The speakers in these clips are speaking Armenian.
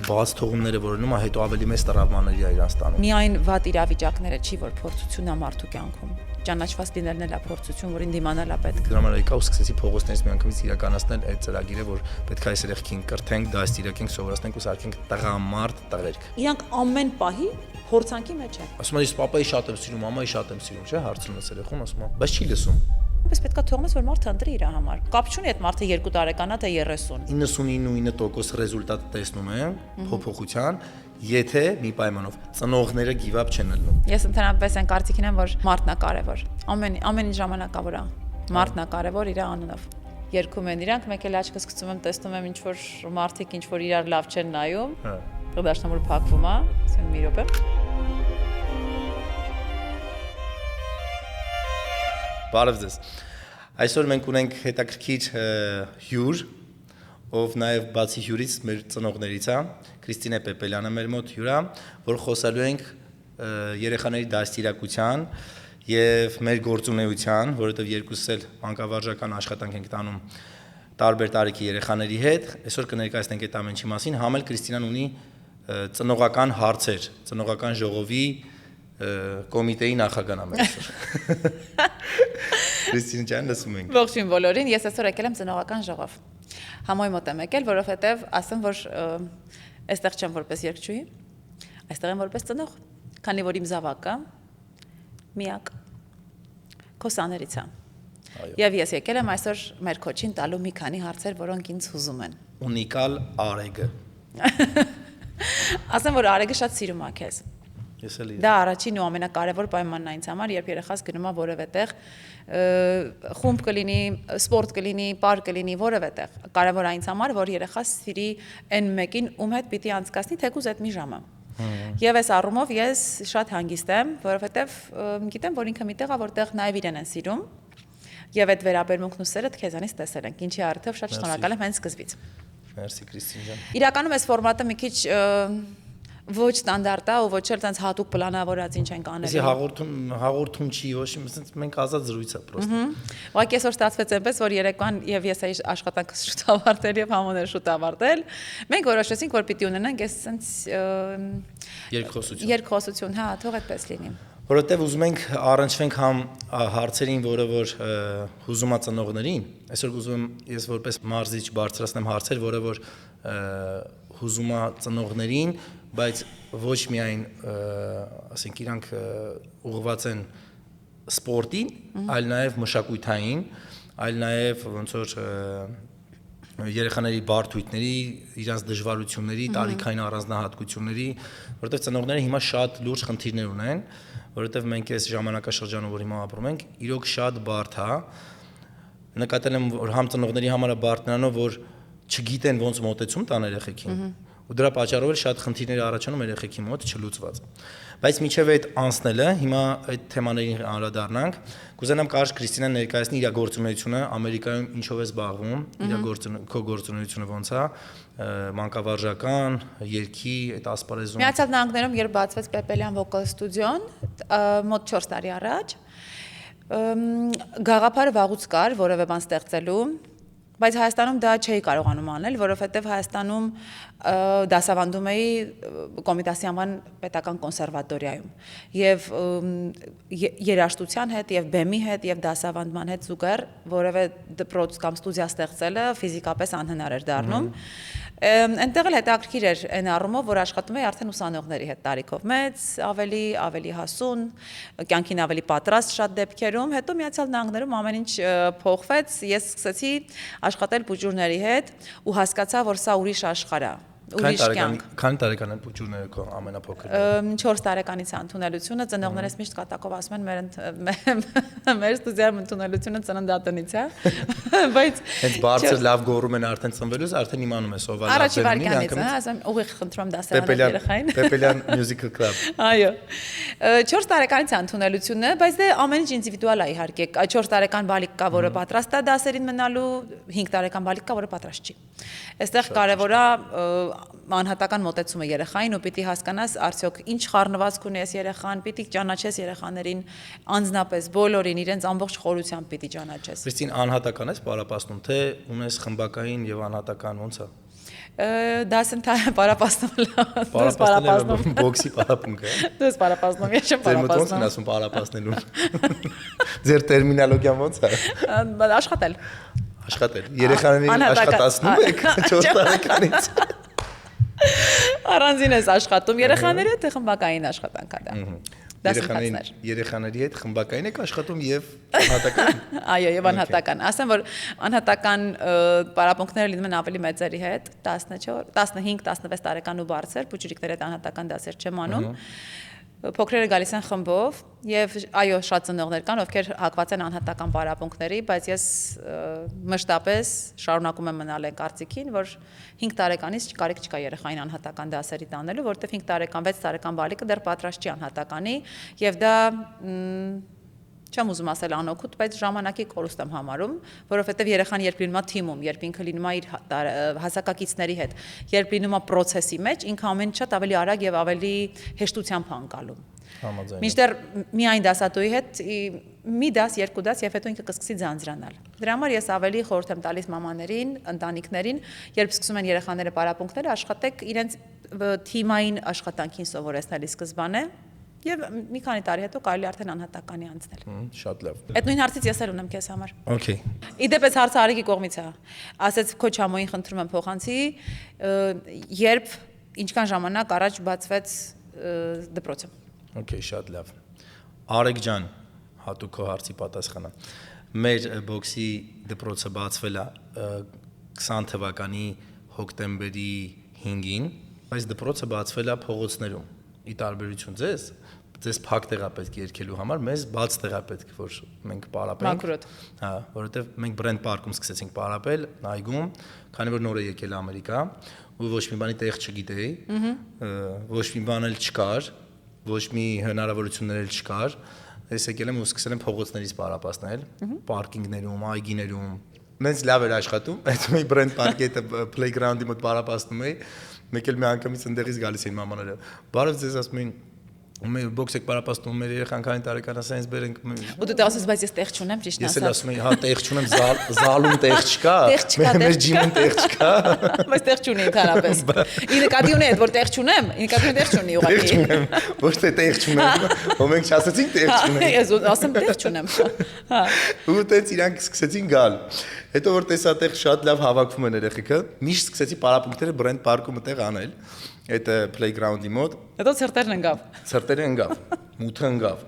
բաց թողումները որոնում է, հետո ավելի մեծ տրավմաների է իրան ստանում։ Միայն վատ իրավիճակները չի, որ փորձությունն է մարդու կյանքում։ Ճանաչված լինելն էլ է փորձություն, որին դիմանալ է պետք։ Դրա համար եկա ու սկսեցի փողոցներից միանգամից իրականացնել այդ ծրագիրը, որ պետք է այս երեխին կրթենք, դաստիարակենք, սովորեցնենք ու սարքենք տղամարդ տղերք։ Իրանք ամեն պահի փորձանքի մեջ են։ Ասում եմ, ես պապայի շատ եմ սիրում, մամայի շատ եմ սիրում, չէ՞, հարցնում ես երեխուն, ասում եմ, բայց չի լսում։ Պես պետքա թողնես, որ մարդը ընտրի իր համար։ Կապ չունի այդ մարդը 2 տարեկան է թե 30։ 99.9% ռեզուլտատ տեսնում են փոփոխության, եթե մի պայմանով ծնողները give up չեն ելնում։ Ես ընդհանրապես այն կարծիքին եմ, որ մարդն է կարևոր։ Ամեն ինչ ժամանակավոր է։ Մարդն է կարևոր իր անունով։ Երգում են իրանք, մեկ էլ աչքս գցում եմ, տեսնում եմ ինչ որ մարդիկ ինչ որ իրար լավ չեն նայում։ Դաշնամուր փակվում է, ասեմ մի րոպե։ Բարև ձեզ։ Այսօր մենք ունենք հետաքրքիր հյուր, ով նաև բացի հյուրից մեր ծնողներից է, Քրիստինե Պեպելյանը մեր մոտ հյուր է, որ խոսելու ենք երեխաների դաստիարակության եւ մեր գործունեության, որովհետեւ երկուսս էլ մանկավարժական աշխատանք ենք տանում տարբեր տարիքի երեխաների հետ։ Այսօր կներկայացնենք այդ ամենի մասին, համ էլ Քրիստինան ունի ծնողական հարցեր, ծնողական ժողովի կոմիտեի նախագահն է մեր այսօր։ Քրիստինա ջան, լսում ենք։ Ողջույն բոլորին, ես այսօր եկել եմ ծնողական ժողով։ Համոյ մոտ եմ եկել, որովհետև ասեմ, որ այստեղ չեմ որպես երգչուհի, այստեղ եմ որպես ծնող, քանի որ իմ զավակը միակ քոսաներից է։ Եվ ես եկել եմ այսօր մեր քոչին տալու մի քանի հարցեր, որոնք ինձ հուզում են։ Ունիկալ Արեգը։ Ասեմ, որ Արեգը շատ սիրում է քեզ։ Դա առաջին ու ամենակարևոր պայմանն է ինձ համար, երբ երեխաս գնում է որևէ տեղ, խումբ կլինի, սպորտ կլինի, պարկ կլինի, որևէ տեղ։ Կարևոր է ինձ համար, որ երեխաս սիրի այն մեկին, ում հետ պիտի անցկացնի թեկուզ այդ մի ժամը։ Եվ այս առումով ես շատ հանգիստ եմ, որովհետև գիտեմ, որ ինքը միտեղ է, որտեղ նաև իրեն են սիրում, եւ այդ վերաբերմունքն ու սերը քեզանից տեսել ենք, ինչի առիթով շատ շնորհակալ եմ հենց սկզբից։ Մերսի Քրիստին ջան։ Իրականում այս ֆորմատը մի քիչ ոչ ստանդարտ է ու ոչ էլ տենց հատուկ պլանավորած ինչ ենք անելու։ Իսկ հաղորդում չի, ոչ մենք ազատ զրույց է պրոստը։ Ուղղակի այսօր ստացվեց այնպես, որ երեկոյան եւ ես այս աշխատանքս շուտ ավարտել եւ համոները շուտ ավարտել, մենք որոշեցինք, որ պիտի ունենանք այս տենց երկխոսություն, հա, թող այդպես լինի։ Որովհետև ուզում ենք առնչվենք համ հարցերին, որը որ հուզում է ծնողներին, այսօր ուզում եմ ես որպես մարզիչ բարձրացնեմ հարցեր, որը որ հուզում է ծնողներին, բայց ոչ միայն, ասենք, իրանք ուղղված են սպորտին, այլ նաև մշակութային, այլ նաև ոնց որ երեխաների բարդույթների, իրանց դժվարությունների, տարիքային առանձնահատկությունների, որովհետև ծնողները հիմա շատ լուրջ խնդիրներ ունեն, որովհետև մենք այս ժամանակաշրջանում, որ հիմա ապրում ենք, իրոք շատ բարդ է։ Նկատել եմ, որ համ ծնողների համար է բարդ նրանով, որ չգիտեն ոնց մոտեցում տան երեխեքին։ Ու դրա պատճառով էլ շատ խնդիրներ առաջանում երեխեքի մոտ չլուծված։ Բայց միջև այդ անցնելը, հիմա այդ թեմաներին անդրադառնանք, կուզենամ կարճ Քրիստինան ներկայացնի իր գործունեությունը, Ամերիկայում ինչով է զբաղվում, իր քո գործունեությունը ոնց է, մանկավարժական, երգի, այդ ասպարեզում։ Միացյալ Նահանգներում երբ բացվեց Պեպելյան վոկալ ստուդիոն, մոտ 4 տարի առաջ, գաղափարը վաղուց կար որևէ բան ստեղծելու, բայց Հայաստանում դա չէի կարողանում անել, որովհետև Հայաստանում դասավանդում էի Կոմիտասի անվան պետական կոնսերվատորիայում եւ երաժշտության հետ եւ բեմի հետ եւ դասավանդման հետ զուգահեռ որևէ դպրոց կամ ստուդիա ստեղծելը ֆիզիկապես անհնար էր դառնում։ Այնտեղ էլ հետաքրքիր էր այն առումով, որ աշխատում էի արդեն ուսանողների հետ տարիքով մեծ, ավելի հասուն, կյանքին ավելի պատրաստ շատ դեպքերում, հետո Միացյալ Նահանգներում ամեն ինչ փոխվեց, ես սկսեցի աշխատել բուժուրների հետ ու հասկացա, որ սա ուրիշ աշխարհ է։ Քանի տարեկան են բուժուրները քո ամենափոքրը։ 4 տարեկանից է ընդունելությունը, ծնողներս միշտ կատակով ասում են մեր ստուդիայում ընդունելությունը ծննդատնից է, բայց հենց բարձր լավ գոռում են արդեն ծնվելուց, արդեն իմանում ես ով է լավ ծնվի, առաջի վարքյանից, ասեմ ուղիղ խնդրում դասարանել երեխային։ Պեպելյան Musical Club։ Այո։ 4 տարեկանից է ընդունելությունը, բայց դե ամեն ինչ ինդիվիդուալ է իհարկե։ 4 տարեկան բալիկ կա, որը պատրաստ է դասերին մնալու, 5 տարեկան բալիկ կա, որը պատրաստ չի։ Այստեղ կարևոր է անհատական մոտեցումը երեխային ու պիտի հասկանաս արդյոք ինչ խառնվածք ունի այս երեխան, պիտի ճանաչես երեխաներին անձնապես բոլորին իրենց ամբողջ խորությամբ պիտի ճանաչես։ Քրիստին անհատական ես պարապացնում, թե ունես խմբակային եւ անհատական ոնց է։ Դասընթացը պարապացնում։ Պարապացնելը բոքսի պարապունքը։ Դες պարապացնում, ես չեմ Ձեր մտոնց պարապացնում։ են ասում պարապացնելու։ Ձեր տերմինոլոգիան ո՞նց է։ Աշխատել։ Աշխատել։ Երեխաներին աշխատացնում եք 4 տարեկանից։ Առանձին ես աշխատում, երեխաների հետ խմբակային աշխատանք է դա։ Երեխաների հետ խմբակային եք աշխատում եւ անհատական։ Այո, եւ անհատական։ Ասեմ, որ անհատական պարապմունքները լինում են ավելի մեծերի հետ, 14, 15, 16 տարեկան ու բարձր, փոքրիկների հետ անհատական դասեր չեմ անում։ Փոքրերը գալիս են խմբով եւ այո, շատ ծնողներ կան, ովքեր հակված են անհատական պարապմունքների, բայց ես մշտապես շարունակում եմ մնալ այն կարծիքին, որ 5 տարեկանից կարիք չկա երեխային անհատական դասերի տանելու, որովհետեւ 5 տարեկան, 6 տարեկան բալիկը դեռ պատրաստ չի անհատականի եւ դա չեմ ուզում ասել անօգուտ, բայց ժամանակի կորուստ եմ համարում, որովհետև երեխան երբ լինում է թիմում, երբ ինքը լինում է իր հասակակիցների հետ, երբ լինում է process-ի մեջ, ինքը ամեն շատ ավելի արագ եւ ավելի հեշտությամբ անցալում։ Մինչդեռ միայն դասատուի հետ մի դաս, երկու դաս եւ հետո ինքը կսկսի ձանձրանալ։ Դրա համար ես ավելի խորհուրդ եմ տալիս մամաներին, ընտանիքներին, երբ սկսում են երեխաները պարապմունքները, աշխատեք իրենց թիմային աշխատանքին սովորեցնելի սկզբանե։ Եվ մի քանի տարի հետո կարելի արդեն անհատականի անցնել։ Շատ լավ։ Այդ նույն հարցից ես էլ ունեմ քեզ համար։ Okay։ Իդեպ այս հարցը Արիկի կողմից է։ Ասեց քո չամոյին խնդրում եմ փոխանցի, երբ ինչքան ժամանակ առաջ բացվեց դպրոցը։ Okay, շատ լավ։ Արեգ ջան, հատուկ քո հարցի պատասխանը։ Մեր բոքսի դպրոցը բացվել է 20 թվականի հոկտեմբերի 5-ին, բայց դպրոցը բացվել է փողոցներում։ Ի տարբերություն ձեզ փակ տեղ է պետք երկելու համար, մեզ բաց տեղ է պետք, որ մենք պարապենք։ Հա, որովհետև մենք Brent Park-ում սկսեցինք պարապել, այգում, քանի որ նոր է եկել Ամերիկա, ու ոչ մի բանի տեղ չգիտեի, ոչ մի բան էլ չկար, ոչ մի հնարավորություններ էլ չկար։ Ես եկել եմ ու սկսել եմ փողոցներից պարապացնել, պարկինգներում, այգիներում։ Մենք լավ էր աշխատում, այդ մի Brent Park-ի հետ playground-ի մոտ պարապացնում էի։ Մեկ էլ մի անգամից ընդեղից գալիս էին մամաները։ Բարև ձեզ ասում էին, մեր բոքս եք պարապացնում, մեր երեխան քանի տարեկան ասա, ինձ բերենք։ Ու դու ասես, բայց ես տեղ չունեմ, ճիշտ ասած։ Ես էլ ասում եմ, հա, տեղ չունեմ, զալում տեղ չկա։ Մեր ջիմում տեղ չկա։ Բայց տեղ չունի ընդհանրապես։ Ի նկատի ունի այդ, որ տեղ չունեմ, ի նկատի ունի տեղ չունի ուղղակի։ Ոչ թե տեղ չունեմ, ու մենք չասեցինք տեղ չունենք։ Ես ասեմ տեղ չունեմ։ Հա։ Ու տենց իրանք սկսեցին գալ։ Հետո որ տեսա տեղ շատ լավ հավաքվում են երեխեքը, միշտ սկսեցի պարապմունքները Brent Park-ում տեղ անել, այդ playground-ի մոտ։ Հետո ցրտերն ընկավ։ Ցրտերը ընկավ, մութը ընկավ։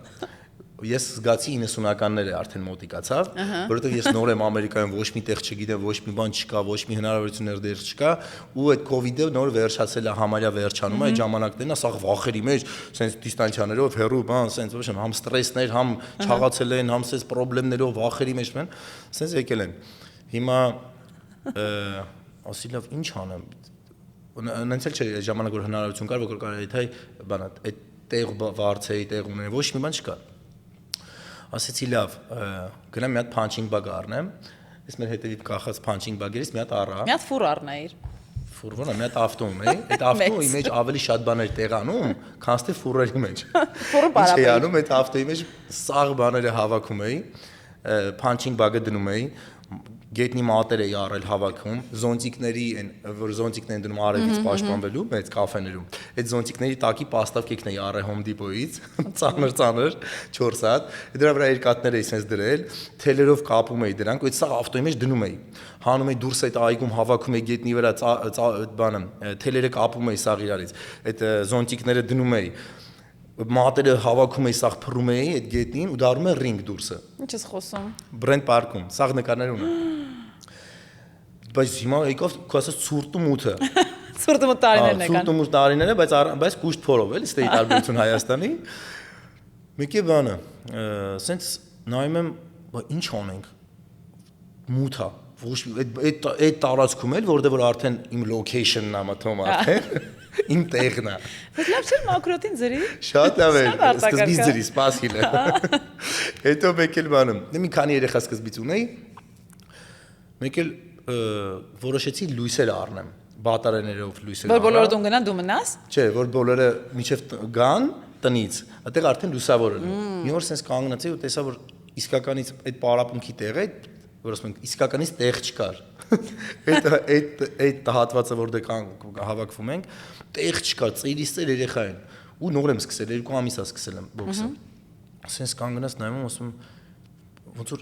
Ես զգացի 90-ականները արդեն մոտիկացավ, որովհետև ես նոր եմ Ամերիկայում, ոչ մի տեղ չգիտեմ, ոչ մի բան չկա, ոչ մի հնարավորություններ դեռ չկա, ու այդ COVID-ը նոր վերջացել է, համարյա վերջանում է այդ ժամանակներն, ասա վախերի մեջ, սենց դիստանցիաներով, հեռու բան, սենց ոչ համ ստրեսներ, համ չաղացել են, համ սենց խնդիրներով, վախերի մեջ մեն, սենց եկել են։ Հիմա ասի լավ, ինչ անեմ։ Նենց էլ չէ ժամանակ որ հնարավորություն կար, որ կարելի թե բանա այդ տեղ վարձեի, տեղ ունենա, ոչ մի բան չկար։ Ասեցի լավ, գնամ մի հատ punching bag առնեմ, ես մեր հետևից կախած punching bag-երից մի հատ առա։ Մի հատ ֆուր առնեիր։ Ֆուր որը մի հատ ավտոում էի, այդ ավտոյի մեջ ավելի շատ բաներ տեղանում, քան թե ֆուրերի մեջ։ Ֆուրը պարապել։ Չէի անում, այդ ավտոյի մեջ սաղ բաները հավաքում էի, punching bag-ը դնում էի, գետնի մատեր էի առել հավաքում, զոնտիկների են, որ զոնտիկներ են դնում արևից պաշտպանվելու, մեծ կաֆեներում։ Այդ զոնտիկների տակի պաստավկեքն էի առել Home Depot-ից, ծանր 4 հատ, դրա վրա երկաթներ էի sense դրել, թելերով կապում էի դրանք, այդ սա ավտոյի մեջ դնում էի։ Հանում էի դուրս այդ այգում հավաքում էի գետնի վրա բանը, թելերը կապում էի սաղ իրարից, այդ զոնտիկները դնում էի։ Մատերը հավաքում էի, սաղ փռում էի այդ գետնին ու դառնում է ռինգ դուրսը։ Ինչ ես խոսում։ Brent Park-ում, սաղ նկարներ ունեմ։ Բայց հիմա եկավ քո ասած ցուրտու մութը։ Ցուրտու մութ տարիներն եկան։ Ցուրտու մութ տարիները, բայց կուշտ փորով էլի, ստեի տարբերություն Հայաստանի։ Մեկի բանը, սենց նայում եմ, ինչ անենք։ Մութա, ոչ այդ տարածքում էլ, որտեղ որ արդեն իմ location-ն է մտնում արդեն։ Իմ տեղն է։ Բայց լավ չէ մակրոտին ձրի։ Շատ լավ է, սկզբից ձրի, սպասիլ է։ Հետո մեկ էլ բանում, մի քանի երեխա սկզբից ունեի։ Մեկ էլ որոշեցի լույսեր առնեմ, բատարեներով լույսեր։ Որ բոլորը տուն գնան, դու մնաս։ Չէ, որ բոլորը միջև գան տնից, այդտեղ արդեն լուսավոր է։ Մի օր sense կանգնացի ու տեսա որ իսկականից այդ պարապմունքի տեղը որ ասում ենք իսկականից տեղ չկար։ Այդ հատվածը որտեղ հավաքվում ենք, տեղ չկար, ծերից ծեր երեխա են։ Ու նոր եմ սկսել, 2 ամիս է սկսել եմ բոքսը։ Ասենց կանգնած նայում եմ, ասում ոնց որ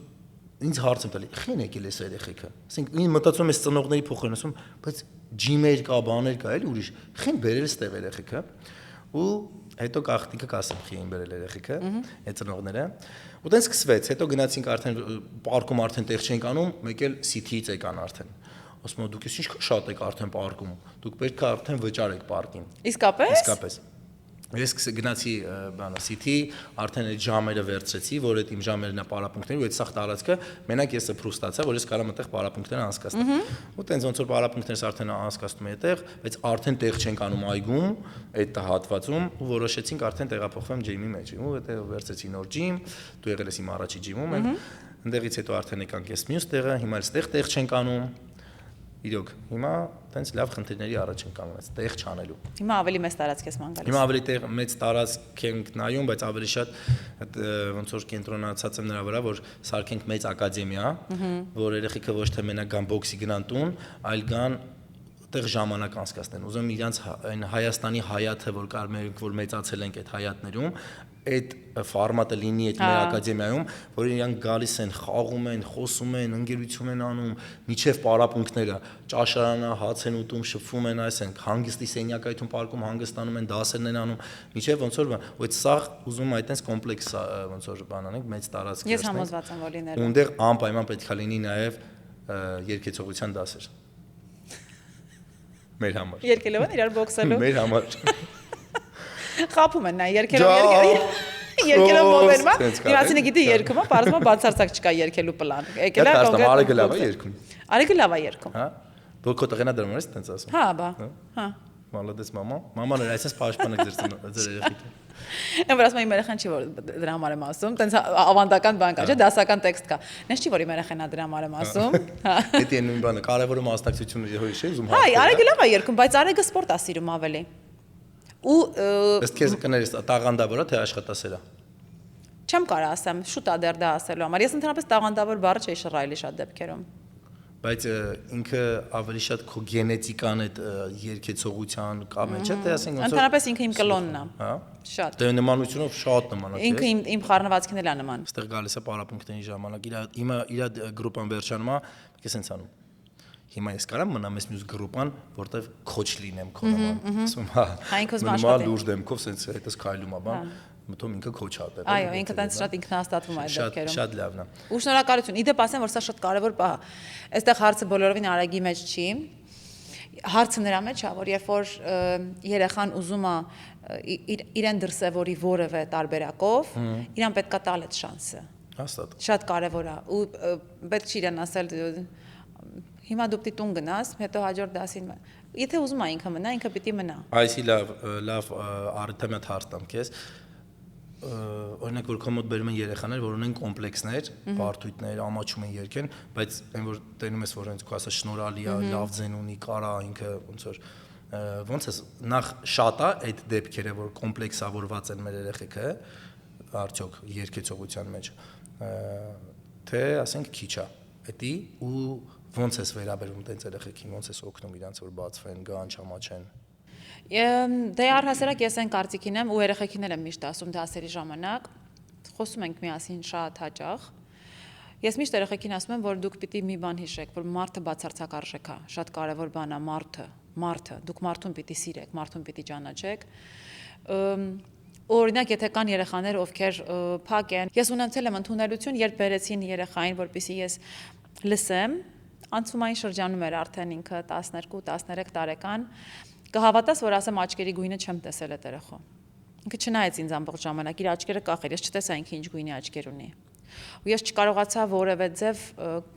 ինձ հարց եմ տալի, խին եկել էս երեխեքը։ Ասենք ինձ մտածում ես ծնողների փոխեն, ասում, բայց ջիմեր կա, բաներ կա, էլի ուրիշ։ Խին բերել էստեղ երեխեքը։ Ու հետո գաղտնիքը կասեմ խին բերել երեխեքը, այդ ծնողները։ Ու տենց սկսվեց, հետո գնացինք արդեն պարկում արդեն տեղ չենք անում, մեկ էլ City-ից եկան արդեն։ Ասում եմ դուք ինչ շատ եք արդեն պարկում։ Դուք պետք է արդեն վճարեք պարկին։ Իսկապես։ Ես գնացի բանը City, արդեն այդ ժամերը վերցրեցի, որ այդ իմ ժամերն է պարապմունքների, ու այդ սաղ տարածքը մենակ ես փրուստացա, որ ես կարամ այդտեղ պարապմունքներ անցկացնեմ։ Ու տենց ոնց որ պարապմունքներս արդեն անցկացնում եմ այդտեղ, բայց արդեն տեղ չենք անում այգում, այդ հատվածում, ու որոշեցինք արդեն տեղափոխվեմ ջիմի մեջ։ Ու այդտեղ վերցրեցի նոր ջիմ, դու եղել ես իմ առաջի ջիմում, այնտեղից հետո արդեն եկանք ես մյուս տեղը, հիմա այստեղ տեղ չենք անում։ Իրոք, հիմա տենց լավ խնդիրների առաջ ենք կանգնած, տեղ չանելու։ Հիմա ավելի մեծ տարածք ես ման գալիս։ Հիմա ավելի մեծ տարածք ենք նայում, բայց ավելի շատ ոնց որ կենտրոնացած եմ նրա վրա, որ սարքենք մեծ ակադեմիա, որ երեխեքը ոչ թե մենակ գան բոքսի գնան տուն, այլ գան այդտեղ ժամանակ անցկացնեն։ Ուզում իրանց այն Հայաստանի հայաթը, որ կար մենք որ մեծացել ենք այդ հայաթներում, այդ ֆորմատը լինի այդ մեր ակադեմիայում, որ իրանք գալիս են, խաղում են, խոսում են, ընկերություն են անում, միջև պարապմունքները, ճաշարանը, հաց են ուտում, շփվում են, այսինքն հանգստի սենյակայթում պարկում հանգստանում են, դասերն են անում, միջև ոնց որ ու այդ սաղ ուզում այդտենց կոմպլեքս ոնց որ բան անենք, մեծ տարածք։ Ես համոզված եմ, որ լինելու։ Ու այնտեղ անպայման պետք է լինի նաև երգեցողության դասեր։ Մեր համար։ Երկելով են իրար բոքսելու։ Մեր համար։ Խափում են նա երկելով մոբելմա։ Դիվացինը գիտի երկումը, բարձրացում բացարձակ չկա երկելու պլան։ Եկել է կոնկրետ։ Արեգը լավ է երկում։ Արեգը լավ է երկում։ Հա։ Դու քո տղենա դրում ես տենց ասում։ Հա, բա։ Հա։ Մալադես մամա։ Մաման էր այսպես պաշտպանը ձեր երեխեքը։ Եմ որ ասում եմ իմ երեխան չի որ դրա համար եմ ասում, տենց ավանդական բան կա, չէ՞, դասական տեքստ կա։ Նես չի որ իմ երեխան դրա համար եմ ասում։ Հա։ Դա նույն բանը, կարևորը մասնակցությունը հույս է, ուզում հա։ Այ Արեգը լավ է երկում, բայց Արեգը սպորտ է սիրում ավելի։ Ու ըստ քեզ կներես տաղանդավոր է թե աշխատասերա։ Չեմ կարող ասեմ, շուտ է դեռ դա ասելու համար։ Ես ընդհանրապես տաղանդավոր բառը չէի շռայլի շատ դեպքերում։ Բայց ինքը ավելի շատ քո գենետիկան այդ երկեցողության կամ չէ՞ թե ասենք ոնց որ ընդհանրապես ինքը իմ կլոնն է։ հա Շատ։ Դե նմանությունով շատ նման է։ Ինքը իմ խառնվածքին էլ է նման։ Այստեղ գալիս է պարապմունքների ժամանակ իր գրուպան վերջանում է, ես sense անում։ Հիմա ես կարամ մնամ այս մյուս գրուպան, որտեվ քոչ լինեմ քո նման։ Ասում հա։ Նորմալ լուրջ դեմքով sense հետս քայլում է բան։ Մտում ինքը քոչ ա։ Այո, ինքը տենց շատ ինքնահաստատվում է այդ դեպքերում։ Շատ լավն է։ Ու շնորհակալություն։ Իդեպ ասեմ, որ սա շատ կարևոր բան է։ Այստեղ հարցը բոլորովին Արագի մեջ չի։ Հարցը նրա մեջ է, որ երբ որ երեխան ուզում է իրեն դրսևորի որևէ տարբերակով, իրան պետքա տալ այդ շանսը։ Հաստատ։ Շատ կարևոր է։ Ու պետք չի իրան ասել հիմա դու պիտի տուն գնաս, հետո հաջորդ դասին եթե ուզում է ինքը մնա, ինքը պիտի մնա։ Այսի լավ արդյունավետ հարց տամ քեզ։ Օրինակ որ կոմոդ բերում են երեխաներ, որ ունեն կոմպլեքսներ, բարդույթներ, ամաչում են երկեն, բայց այն որ տենում ես որ ինձ քո ասա շնորհալի է, լավ ձեն ունի, կարա ինքը ոնց որ ոնց է նախ շատ է այդ դեպքերը, որ կոմպլեքսավորված են մեր երեխեքը, արդյոք երկեցողության մեջ, թե ասենք քիչ է, էդի ու ոնց ես վերաբերում տենց երեխեքին, ոնց ես օգնում իրանց որ բացվեն, գան, չամաչեն։ Դե առհասարակ ես այն կարծիքին եմ ու երեխեքին եմ միշտ ասում դասերի ժամանակ, խոսում ենք միասին շատ հաճախ։ Ես միշտ երեխեքին ասում եմ, որ դուք պիտի մի բան հիշեք, որ մարդը բացարձակ արժեք է, շատ կարևոր բան է մարդը, դուք մարդուն պիտի սիրեք, մարդուն պիտի ճանաչեք։ Օրինակ, եթե կան երեխաներ, ովքեր փակ են, ես ունեցել եմ ընդունելություն, երբ բերեցին երեխային, որպեսզի ես լսեմ, անցումային շրջանում էր արդեն ինքը 12-13 տարեկան, կհավատաս, որ ասեմ աչքերի գույնը չեմ տեսել այդ երեխա։ Ինքը չնայեց ինձ ամբողջ ժամանակ, իր աչքերը կախեր, ես չտեսա ինքը ինչ գույնի աչքեր ունի։ Ու ես չկարողացա որևէ ձև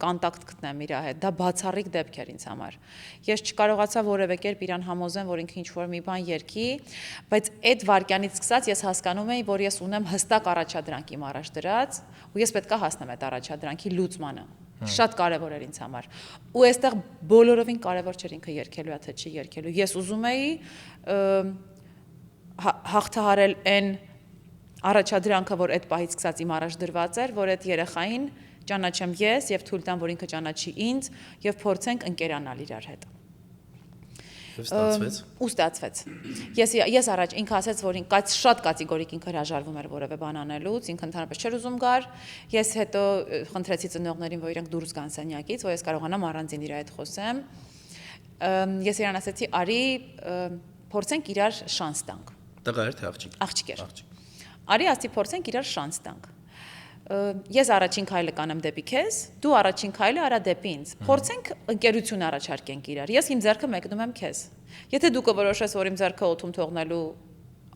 կոնտակտ գտնեմ իր հետ, դա բացառիկ դեպք էր ինձ համար։ Ես չկարողացա որևէ կերպ իրան համոզեմ, որ ինքը ինչ-որ մի բան երգի, բայց այդ վարքյանից սկսած ես հասկանում էի, որ ես ունեմ հստակ առաջադրանք իմ առաջ դրած, ու ես պետք է հասնեմ այդ առաջադրանքի լուծմանը։ Շատ կարևոր էր ինձ համար։ Ու այստեղ բոլորովին կարևոր չէր ինքը երգելու, թե չի երգելու։ Ես ուզում էի հաղթահարել այն առաջադրանքը, որ այդ պահից սկսած իմ առաջ դրված էր, որ այդ երեխային ճանաչեմ ես եւ թույլ տամ, որ ինքը ճանաչի ինձ եւ փորձենք ընկերանալ իրար հետ։ Ու ստացվեց։ Ես առաջ ինքը ասաց, որ շատ կատեգորիկ ինքը հրաժարվում էր որևէ բան անելուց, ինքը ընդհանրապես չէր ուզում գար։ Ես հետո խնդրեցի ծնողներին, որ իրենք դուրս գան սենյակից, որ ես կարողանամ առանձին իր հետ խոսեմ։ Ես իրան ասացի, արի փորձենք իրար շանս տանք։ Տղա էր թե աղջիկ։ Աղջիկ էր։ Արի ասի փորձենք իրար շանս տանք։ Ես առաջին քայլը կանեմ դեպի քեզ, դու առաջին քայլը արա դեպի ինձ։ Փորձենք ընկերություն առաջարկենք իրար։ Ես իմ ձեռքը մեկնում եմ քեզ։ Եթե դու կորոշես, որ իմ ձեռքը օդում թողնելու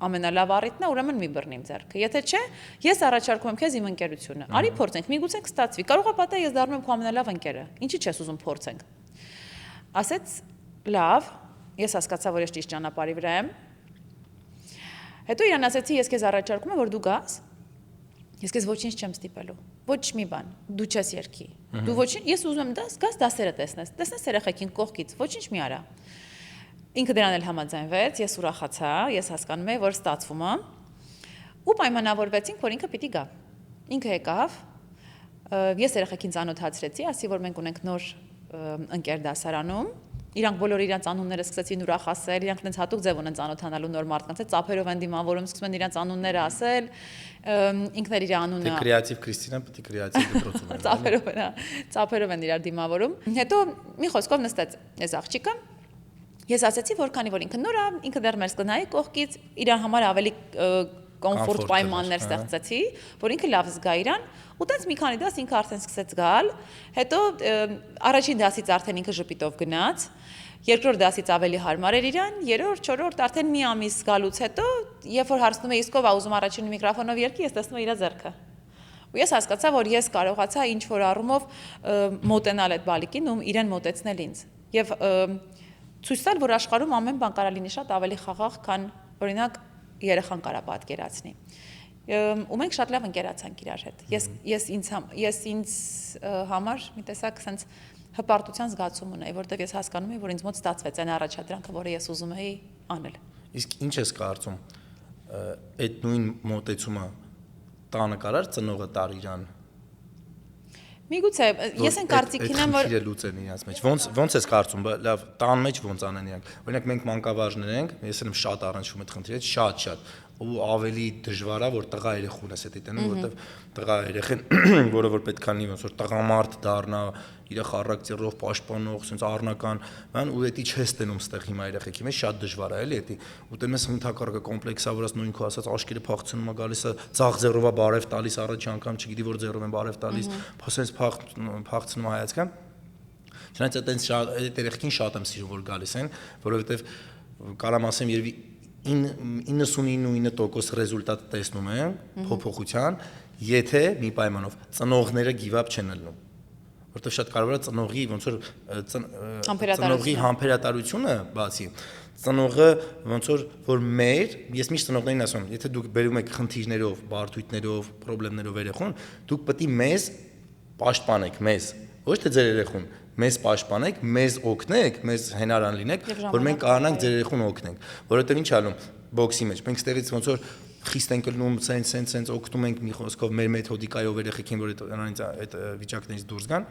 ամենալավ առիթն է, ուրեմն մի բռնի իմ ձեռքը։ Եթե չէ, ես առաջարկում եմ քեզ իմ ընկերությունը։ Արի փորձենք, միգուցե կստացվի։ Կարող է պատահի ես դառնում եմ քո ամենալավ ընկերը։ Ինչի՞ չես ուզում փորձենք։ Ասեց, լավ, ես հասկացա, որ ես ճիշտ ճանապարհի վրա եմ։ Հետո իրան ասեցի, ես քեզ առաջարկում եմ, որ դու գաս։ Ես քեզ ոչինչ չեմ ստիպելու։ Ոչ մի բան։ Դու չես երկի։ Դու ոչինչ, ես ուզում եմ գաս դասերը տեսնես։ Տեսնես երեխեքին կողքից, ոչինչ մի արա։ Ինքը դրան էլ համաձայնվեց, ես ուրախացա, ես հասկանում եմ, որ ստացվում է։ Ու պայմանավորվեցինք, որ ինքը պիտի գա։ Ինքը եկավ։ Ես երեխեքին ծանոթացրեցի, ասի, որ մենք ունենք նոր ընկեր դասարանում։ Իրանք բոլորը իրանց անունները սկսեցին ուրախացնել, իրանք այնց հատուկ ձև ունեն ծանոթանալու նոր մարդկանց հետ, ծափերով են դիմավորում, սկսում են իրանց անունները ասել, ինքն էլ իր անունը։ Դե կրեատիվ Քրիստինան պետք է կրեատիվ դպրոցում են։ Ծափերով են իրար դիմավորում։ Հետո մի խոսքով նստեց այս աղջիկը։ Ես ասացի, որ քանի որ ինքը նոր է, ինքը դեռ մեր սկնայի կողքից իր համար ավելի կոմֆորտ պայմաններ ստեղծեցի, որ ինքը լավ զգա իրան, ու տենց մի քանի դաս ինքը արդեն սկսեց գալ, հետո առաջին դասից արդեն ինքը ժպիտով գնաց, երկրորդ դասից ավելի հարմար էր իրան, երրորդ, չորրորդ արդեն մի ամիս գալուց հետո, երբ որ հարցնում է իսկ ով ա ուզում առաջին միկրոֆոնով երկի, ես տեսնում եմ իր ձեռքը։ Ու ես հասկացա, որ ես կարողացա ինչ որ առումով մոտենալ այդ բալիկին ու իրեն մոտեցնել ինձ։ Եվ ցույց տալ, որ աշխարհում ամեն բան կարա լինի շատ ավելի խաղաղ, քան օրինակ երեխան կարա պատկերացնի։ Ու մենք շատ լավ ընկերացանք իրար հետ։ Ես ինձ համար մի տեսակ sense հպարտության զգացում ունեի, որտեղ ես հասկանում եմ, որ ինձ մոտ ստացվեց այն առաջադրանքը, որը ես ուզում էի անել։ Իսկ ինչ ես կարծում, այդ նույն մոտեցումը տանը կարար ծնողը տար իրան։ Միգուցե ես այն կարծիքին եմ, որ լուծեն իրաց մեջ։ Ոնց ես կարծում, լավ, տան մեջ ոնց անեն իրանք։ Օրինակ մենք մանկավարժներ ենք, ես եմ շատ առնչվում այդ խնդրի հետ, շատ ու ավելի դժվար է, որ տղա երեխուն ես հետի տենում, որովհետև տղա երեխեն, որը որ պետք է լինի, ոնց որ տղամարդ դառնա, իր խառակցերով պաշտպանող, sense առնական, բան ու էդի չես տենում ստեղ հիմա երեխեքի մեջ շատ դժվար է, էլի էդի։ Ու տենում ես ընդհակառակը կոմպլեքսավորած նույն քո ասած աշկերը փախցնում է գալիս է, ցախ ձեռով է բարև տալիս, առաջի անգամ չգիտի որ ձեռով են բարև տալիս, sense փախցնում հայացքը։ Չնայած այդտենց այդ երեխին շատ եմ սիրում որ գալիս են, որովհետև կարամ ասեմ երևի 99% ռեզուլտատ տեսնում են փոփոխության, եթե մի պայմանով ծնողները give up չեն ելնում, որովհետև շատ կարևոր է ծնողի ոնց որ ծնողի համբերատարությունը բացի ծնողը ոնց որ ես միշտ ծնողներին ասում եմ, եթե դուք բերում եք խնդիրներով, բարդույթներով, խնդիրներով երեխուն, դուք պետք է մեզ պաշտպանեք, մեզ, ոչ թե ձեր երեխուն, մեզ պաշտպանեք, մեզ օգնեք, մեզ հենարան լինեք, որ մենք կարողանանք ձեր երեխուն օգնենք, որովհետև ինչ ալում բոքսի մեջ, մենք ստեղից ոնց որ խիստ ենք լնում, սենց օգնում ենք մի խոսքով մեր մեթոդիկայով երեխեքին, որ այդ վիճակներից դուրս գան,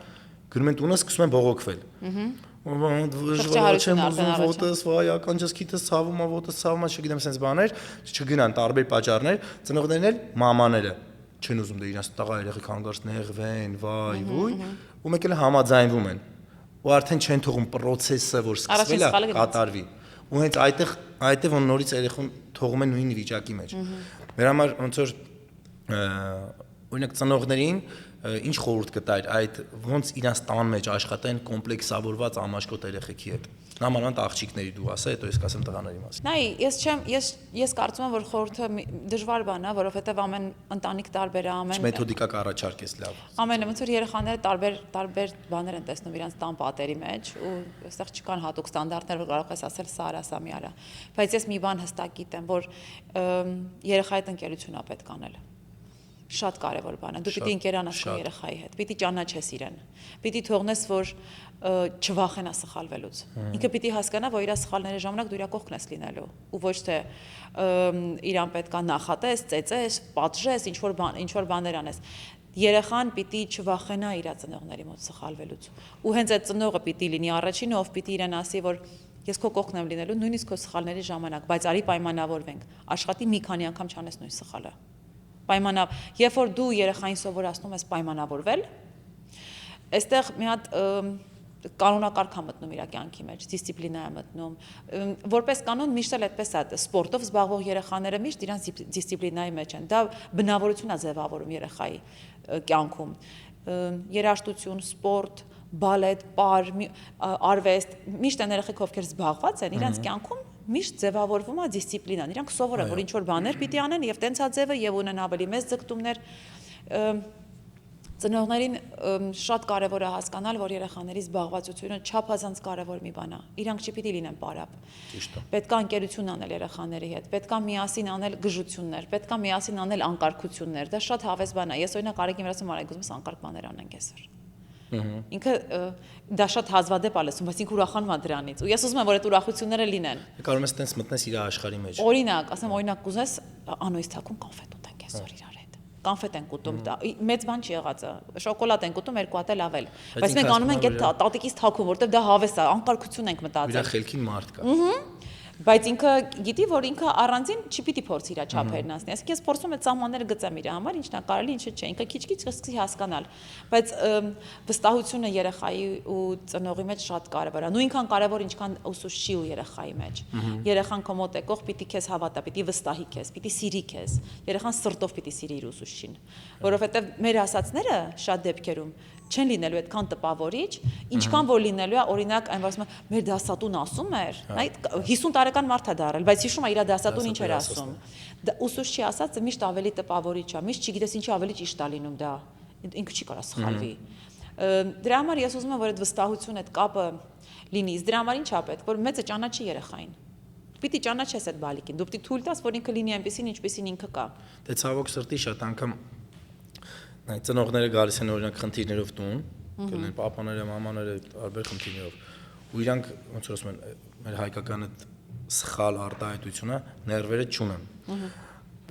գնում են տունը սկսում են բողոքվել։ Դժվար չեմ ուզում ոտս, վայ, ականջս քիթս ցավում է, ոտս ցավում է, չգիտեմ, սենց բաներ, չգնան տարբեր պատճառներ, ծնողներն էլ մամաները չեն ուզում դե իրենց տղա երեխեք հանգարց նեղվեն, վայ, ոյ, ու մեկ էլ համաձայնվում են։ Ու արդեն չեն թողում process-ը, որ սկսվել է, կատարվի։ Ու հենց այդտեղ որ նորից երեխուն թողում են նույն վիճակի մեջ։ Մեր համար ոնց որ օրինակ ծնողներին ինչ խորհուրդ կտայր այդ ոնց իրանց տան մեջ աշխատեն կոմպլեքսավորված ամաշկոտ երեխեքի հետ։ Նամանավանդ աղջիկների դու ասա, հետո ես կասեմ տղաների մասին։ Նայ, ես կարծում եմ, որ խորհուրդը դժվար բան է, որովհետև ամեն ընտանիք տարբեր է, ամեն մեթոդիկա կառաջարկես լավ։ Ամենը ոնց որ երեխաները տարբեր բաներ են տեսնում իրենց տան պատերի մեջ ու այստեղ չկան հատուկ ստանդարտներ, որ կարող ես ասել սա արա, սա մի արա։ Բայց ես մի բան հստակ գիտեմ, որ երեխայի հետ ընկերություն է պետք անել։ Շատ կարևոր բան է։ Դու պիտի ընկերանաս քո երեխայի հետ, պիտի ճանաչես իրեն, պիտի թողնես, որ չվախենա սխալվելուց։ Ինքը պիտի հասկանա, որ իր սխալների ժամանակ դու իր կողքն ես լինելու, ու ոչ թե իրան պետքա նախատես, ծեծես, պատժես, ինչ որ բաներ անես։ երեխան պիտի չվախենա իր ծնողների մոտ սխալվելուց։ Ու հենց այդ ծնողը պիտի լինի առաջինը, ով պիտի իրեն ասի, որ ես քո կողքն եմ լինելու, նույնիսկ քո սխալների ժամանակ, բայց արի պայմանավորվենք։ Աշխատի մի քանի անգամ չանես նույն սխալը։ Երբ որ դու երեխային սովորացնում ես պայմանավորվել, այստեղ մի հատ կանոնակարգ է մտնում իր կյանքի մեջ, դիսցիպլինա է մտնում։ Որպես կանոն միշտ էլ այդպես է, սպորտով զբաղվող երեխաները միշտ իրանց դիսցիպլինայի մեջ են։ Դա բնավորություն է ձևավորում երեխայի կյանքում։ Երաժշտություն, սպորտ, բալետ, պար, արվեստ, միշտ այն երեխեքով ովքեր զբաղված են, իրանց կյանքում միշտ ձևավորվում է դիսցիպլինան։ Իրանք սովոր են, որ ինչ որ բաներ պիտի անեն եւ տենց է ձևը եւ ունեն ավելի մեծ ձգտումներ։ Ծնողներին շատ կարևոր է հասկանալ, որ երեխաների զբաղվածությունը չափազանց կարևոր մի բան է։ Իրանք չպիտի լինեն պարապ։ Պետք է ընկերություն անել երեխաների հետ, պետք է միասին անել գժություններ, պետք է միասին անել անկարգություններ։ Դա շատ հավես բան է։ Ես օրինակ Արեգին վրա ասում եմ, գուցե անկարգ բաներ անենք այսօր։ Ինքը դա շատ հազվադեպ է լսում, բայց ինքը ուրախանում է դրանից։ Ու ես ուզում եմ, որ այդ ուրախությունները լինեն։ Կարող ես տենց մտնես իր աշխարհի մեջ։ Օրինակ, ասեմ, օրինակ կուզես անոյս թակում կոնֆետ ուտենք այսօր իրար հետ։ Կոնֆետ են ուտում, մեծ բան չի եղած, շոկոլադ են ուտում, երկու հատ էլ ավել։ Բայց մենք անում ենք այդ տատիկից թակում, որտեղ դա հավես է, անկարգություն ենք մտածել։ Իր խելքին մարդ կա։ Բայց ինքը գիտի, որ ինքը առանձին չպիտի փորձի իր չափերն ասնի։ Այսինքն ես փորձում եմ ծամոնները գծեմ իր համար, ինչն է կարելի, ինչը չէ։ Ինքը քիչ-քիչ սկսի հասկանալ։ Բայց վստահությունը երեխայի ու ծնողի մեջ շատ կարևոր է։ Նույնքան կարևոր, ինչքան ուսուցչի ու երեխայի մեջ։ Երեխան քո մոտ եկող պիտի քեզ հավատա, պիտի վստահի քեզ, պիտի սիրի քեզ։ Երեխան սրտով պիտի սիրի իր ուսուցչին, որովհետև մեր ասածները շատ դեպքերում չեն լինելու այդքան տպավորիչ, ինչքան որ լինելու է, օրինակ, այն ասում է, մեր դասատուն ասում էր, 50 տարեկան մարդ է դառել, բայց հիշում է իր դասատուն ինչ էր ասում։ Ուսուցչի ասածը միշտ ավելի տպավորիչ է, միշտ չգիտես ինչի ավելի ճիշտ է լինում դա, ինքը չի կարող սխալվի։ Դրա համար ես ուզում եմ, որ այդ վստահություն, այդ կապը լինի, դրա համար ինչ է պետք, որ մեծը ճանաչի երեխային։ Պիտի ճանաչես այդ բալիկին, դու պիտի թույլ տաս, որ ինքը լինի այնպեսին, ինչպեսին ինքը կա։ Դե ցավոք սրտի շատ անգամ ծնողները գալիս են օրինակ խնդիրներով տուն, կլինեն պապաները, մամաները, տարբեր խնդիրներով։ Ու իրանք ոնց որ ասում են, մեր հայկական այդ սխալ արտահայտությունը ներվերը չունեն։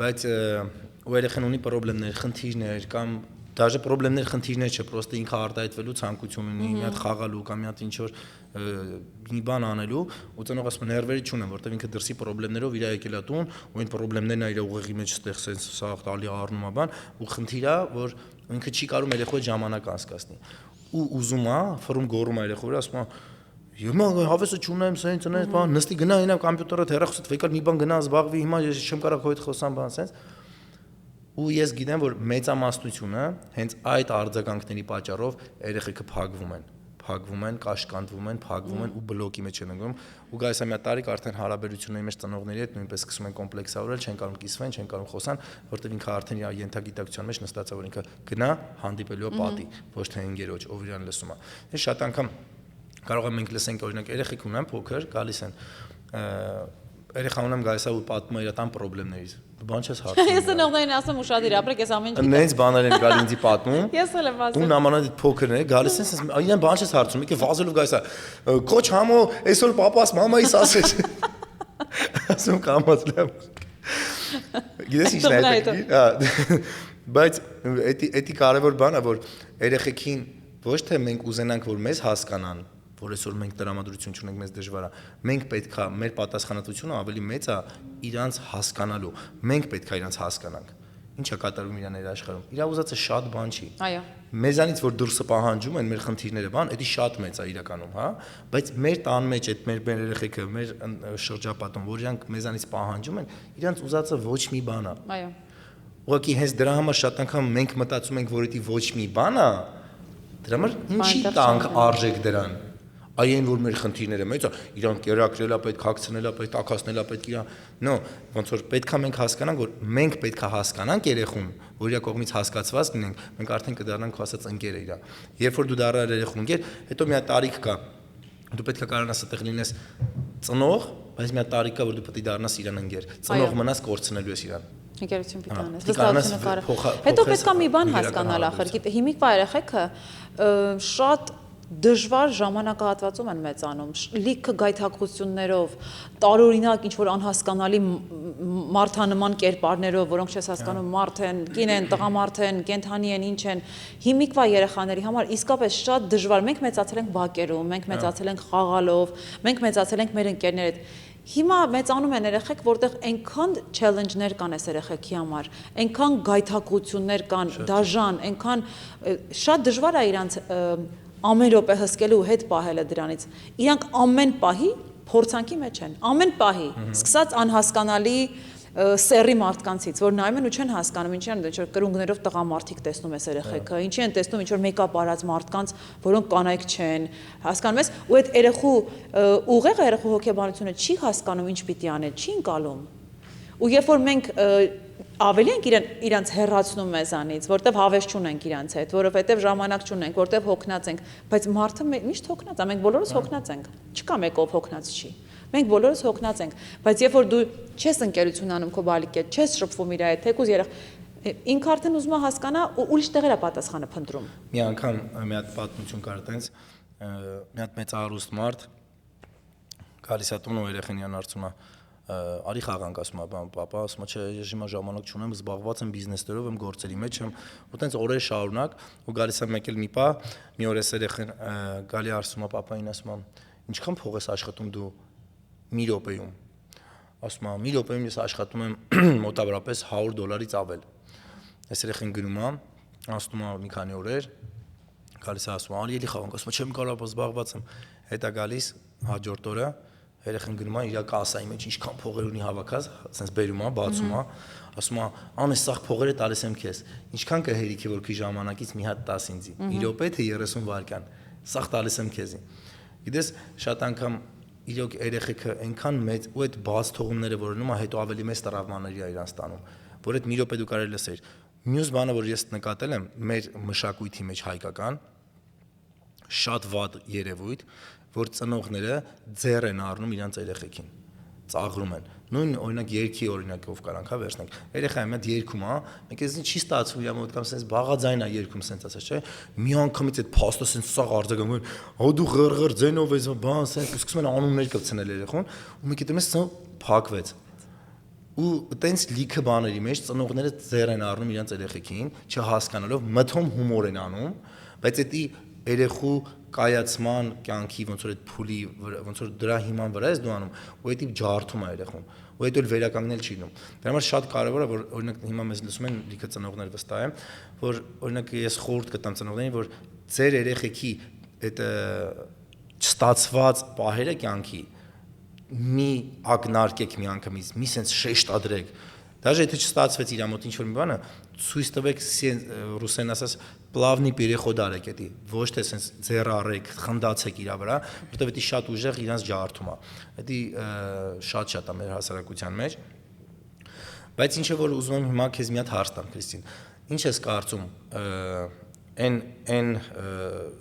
Բայց ու երեխան ունի խնդիրներ, խնդիրներ կամ Դաժե խնդիրներ, խնդիրներ չէ, պրոստը ինքը արտահայտվելու ցանկություն ունի, մի հատ խաղալու կամ մի հատ ինչ որ մի բան անելու, ու ծնողը ասում է ներվերի չունեմ, որտեղ ինքը դրսի խնդիրներով իր եկել է տուն, ու այն խնդիրներն իր ուղեղի մեջ ստեղ sense սաղ տալի առնում է բան, ու խնդիրը, որ ինքը չի կարող երեխայի ժամանակ անցկացնի։ Ու ուզում է, ֆորում գոռում է երեխայի վրա, ասում է Հիմա հավեսը չունեմ, sense ունես, բան, նստի գնա ինա կոմպյուտերը հեռախոսդ վեկալ մի բան գնա զբաղվի, հիմա ես չեմ կարող քո հետ խոսամ բան sense Ու ես գիտեմ, որ մեծամասնությունը հենց այդ արձագանքների պատճառով երեխեքը փակվում են, կաշկանդվում են, փակվում են ու բլոկի մեջ են ընկնում ու գայս ամյա տարիք արդեն հարաբերությունների մեջ ծնողների հետ նույնպես սկսում են կոմպլեքսավորել, չեն կարող կիսվեն, չեն կարող խոսան, որտեղ ինքը արդեն իր ենթագիտակցության մեջ նստած է, որ ինքը գնա հանդիպելու է պատի, ոչ թե ընկերոջ, ով իրան լսում է։ Ես շատ անգամ կարող եմ մենք լսենք օրինակ երեխեք ունեն փոքր, գալիս են երեխան ունեմ գալիս է ու պատմում է իր տան խնդիրներից։ Դու բան չես հարցնում։ Ես ծնողներին ասում ուշադիր ապրեք, ես ամեն ինչ։ Նենց բաներ են գալի ինձի պատմում։ Ես էլ եմ ասում։ Դու նամանա փոքրն է, գալիս ես, իրեն բան չես հարցնում, եկե վազելով գալիս է։ Քոչ համո, այսօր papas մամայիս ասեց։ Ասում կամած լավ։ Գիտես ինչն է դա։ Բայց էդի կարևոր բան է, որ երեխեքին ոչ թե մենք ուզենանք, որ մեզ հասկանան, որ այսօր մենք տրամադրություն չունենք, մեզ դժվար է։ Մենք պետքա մեր պատասխանատվությունը ավելի մեծ է իրանց հասկանալու։ Մենք պետքա իրանց հասկանանք։ Ինչ է կատարվում իրանց աշխարհում։ Իրա ուզածը շատ բան չի։ Այո։ Մեզանից որ դուրսը պահանջում են մեր խնդիրները, բան, դա շատ մեծ է իրականում, հա, բայց մեր տան մեջ այդ մեր երեխեքը, մեր շրջապատում, որ իրանք մեզանից պահանջում են, իրանց ուզածը ոչ մի բան է։ Այո։ Ուղղակի հենց դրա համար շատ անգամ մենք մտածում ենք, որ դա ոչ մի բան է, դրա համար ինչի տանք արժեք դրան։ Այն որ մեր խնդիրները մեծ է, իրան կերակրելա պետք հագցնելա պետք տակասնելա պետք իրա նո ոնց որ պետքա մենք հասկանանք որ մենք պետքա հասկանանք երեխուն որ իր կողմից հասկացված լինենք մենք արդեն կդառնանք ասած ընկերը իրա երբ որ դու դառնալ երեխուն ընկեր հետո մի հատ տարիք կա դու պետքա կարողանաս այդտեղ լինես ծնող բայց մի հատ տարիք կա որ դու պետք է դառնաս իրան ընկեր ծնող մնաս կորցնելու ես իրան Ընկերություն պիտի անես վստահությունը կարա հետո պետքա մի բան հասկանալ ախր գիտե հիմիկվա երեխեքը շատ դժվար ժամանակահատվածում են մեծանում, լիքը գայթակղություններով, տարօրինակ ինչ-որ անհասկանալի մարդանման կերպարներով, որոնք չես հասկանում մարդ են, կին են, տղամարդ են, կենդանի են, ինչ են, հիմիկվա երեխաների համար իսկապես շատ դժվար, մենք մեծացել ենք բակերում, մենք մեծացել ենք խաղալով, մենք մեծացել ենք մեր ընկերների հետ։ Հիմա մեծանում են երեխեք, որտեղ այնքան challenge-ներ կան այս երեխեքի համար, այնքան գայթակղություններ կան, դաժան, այնքան շատ դժվար է իրանց ամեն րոպե հսկելու ու հետ պահելը դրանից։ Իրանք ամեն պահի փորձանքի մեջ են, ամեն պահի, սկսած անհասկանալի սերի մարդկանցից, որ նայում են ու չեն հասկանում, ինչի են ինչ-որ կրունկներով տղամարդիկ տեսնում ես երեխեքը, ինչի են տեսնում ինչ-որ մեյքափ արած մարդկանց, որոնք կանայք չեն, հասկանում ես, ու այդ երեխու ուղեղը երեխու հոգեբանությունը չի հասկանում ինչ պիտի անել, չի ընկալում։ Ու երբ որ մենք ավելի ենք իրանց հեռացնում մեզանից, որտեվ հավես չունենք իրանց հետ, որովհետև ժամանակ չունենք, որտեվ հոգնած ենք, բայց մարդը միշտ հոգնած է, մենք բոլորս հոգնած ենք, չկա մեկով հոգնած չի։ Մենք բոլորս հոգնած ենք, բայց երբ որ դու չես ընկերություն անում քո բալիկի հետ, չես շփվում իր հետ, թեկուզ ինքը արդեն ուզում է հասկանա ու ուրիշ տեղեր է պատասխանը փնտրում։ Մի անգամ մի հատ պատմություն կար այտենց, մի հատ մեծ արուստ մարդ գալիս է տուն ու երեխան արցում է արի խաղանք, ասում է, պապա, ասում է, չէ, ես հիմա ժամանակ չունեմ, զբաղված եմ բիզնեսներով, եմ գործերի մեջ եմ, ու տենց օրեր շարունակ, ու գալիս է մեկ էլ մի պահ, մի օր էս երեխան գալի ասում է պապային, ասում է, ինչքան փող ես աշխատում դու մի րոպեում, ասում է, մի րոպեում ես աշխատում եմ մոտավորապես $100 ավել, այս երեխան գնում է, ասում է մի քանի օրեր, գալիս է ասում է, արի էլի խաղանք, ասում է, չեմ կարող, զբաղված եմ, հետո գալիս հաջորդ օրը երեխան գնում է իր կասայի մեջ ինչքան փողեր ունի հավաքած, ասենց բերում է, բացում է, ասում է, անես սաղ փողերը տալիս եմ քեզ։ Ինչքան կհերիքի որ քի ժամանակից մի հատ տաս ինձի։ Մի րոպե թե 30 վայրկյան։ Սաղ տալիս եմ քեզի։ Գիտես, շատ անգամ իրոք երեխեքը այնքան մեծ ու այդ բաց թողումները որ ունում է, հետո ավելի մեծ տրավմաների է իրանց տանում, որ այդ մի րոպե դու կարելի լսեր։ Մյուս բանը, որ ես նկատել եմ մեր մշակույթի մեջ հայկական շատ վատ երևույթ, որ ծնողները ձեռ են առնում իրանց երեխեքին, ծաղրում են։ Նույն օրինակ երգի օրինակով կարանք հա վերցնենք։ Երեխան մի հատ երգում է, մեկ էս չի ստացվում իր մոտ կամ sense բաղաձայն է երգում sense ասած, չէ։ Մի անգամից այդ փաստը sense սաղ արձագանքում են, հա դու ղրղր ձենով ես բան sense սկսում են անուններ կպցնել երեխուն, ու մի կետում էս փակվեց։ Ու տենց լիքը բաների մեջ ծնողները ձեռ են առնում իրանց երեխեքին, չհասկանալով, մթում հումոր են անում, բայց դա երեխու կայացման կյանքի ոնց որ այդ փուլի ոնց որ դրա հիման վրա ես դու անում ու այդ իբ ջարդում է երեխուն ու այդ էլ վերականգնել չի լինում դրա համար շատ կարևոր է որ օրինակ հիմա մեզ լսում են լիքը ծնողներ վստահ եմ որ օրինակ ես խորհուրդ կտամ ծնողներին որ ձեր երեխեքի այդ չստացված պահերը կյանքի մի ակնարկեք մի անգամից մի sense շեշտադրեք Даже եթե չստացվեց իր մոտ ինչ-որ մի բանը, ցույց տվեք ռուսեն ասած պլավնի переход արեք էդի, ոչ թե sense ձեռ առեք, խնդացեք իր վրա, որտեղ դա շատ ուժեղ իրանց ջարդում է։ Դա շատ է մեր հասարակության մեջ։ Բայց ինչը որ ուզում եմ հիմա քեզ մի հատ հարց տամ, Քրիստին։ Ինչ ես կարծում, այն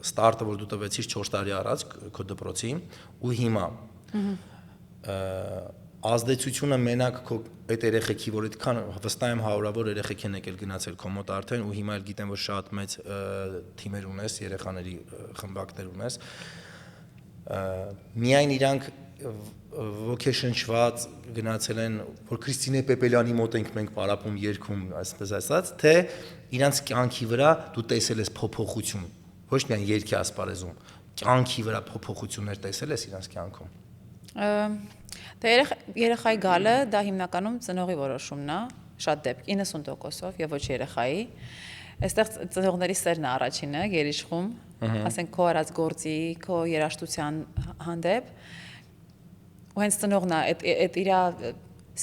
ստարտը, որ դու տվեցիր 4 տարի առաջ քո դպրոցի ու հիմա ազդեցությունը մենակ քո այդ երեխեքի, որ այդքան վստահ եմ հարյուրավոր երեխեք են եկել գնացել քո մոտ արդեն ու հիմա էլ գիտեմ որ շատ մեծ թիմեր ունես, երեխաների խմբակներ ունես։ Միայն իրանք vocation-շված գնացել են, որ Քրիստինե Պեպելյանի մոտ ենք մենք պարապում երգում, այսպես ասած, թե իրանց կյանքի վրա դու տեսել ես փոփոխություն, ոչ միայն երգի ասպարեզում, կյանքի վրա փոփոխություններ տեսել ես իրանց կյանքում։ Դա երեխայի գալը դա հիմնականում ծնողի որոշումն է, շատ դեպք 90%-ով եւ ոչ երեխայի։ Այստեղ ծնողների սերն է առաջինը, գերիշխում, ասենք քո արած գործի, քո երաժշտության հանդեպ։ Ու հենց ծնողն է, այդ իր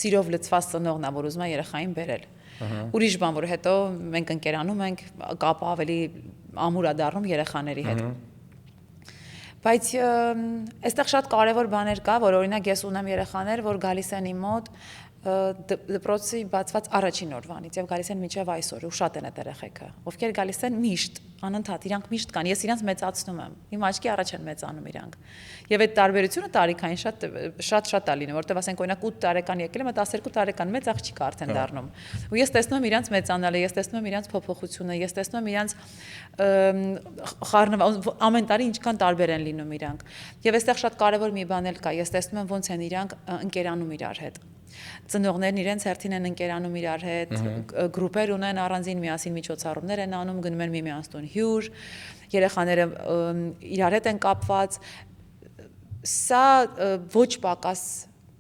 սիրով լցված ծնողն է, որ ուզում է երեխային բերել։ Ուրիշ բան, որ հետո մենք ընկերանում ենք, կապը ավելի ամուր է դառնում երեխաների հետ։ Բայց այստեղ շատ կարևոր բաներ կա, որ օրինակ ես ունեմ երեխաներ, որ գալիս են իմ մոտ, դպրոցի բացված առաջին օրվանից եւ գալիս են մինչեւ այսօր ու շատ են այդ երեխեքը ովքեր գալիս են միշտ անընդհատ իրանք միշտ կան ես իրանք մեծացնում եմ իմ աչքի առաջ են մեծանում իրանք եւ այդ տարբերությունը տարիքային շատ է լինում որտեվ ասենք օրինակ 8 տարեկան եկել եմ 12 տարեկան մեծ աղջիկ արդեն դառնում ու ես տեսնում եմ իրանք մեծանալը ես տեսնում եմ իրանք փոփոխությունը ես տեսնում եմ իրանք ամեն տարի ինչքան տարբեր են լինում իրանք եւ այստեղ շատ կարեւոր մի բան էլ կա ես տեսնում եմ ոնց են իրանք ընկերանում իրար հետ ծնողներն իրենց հերթին են ընկերանում իրար հետ, գրուպեր ունեն առանձին միասին միջոցառումներ են անում, գնում են միմյանց տուն հյուր, երեխաները իրար հետ են կապված, սա ոչ պակաս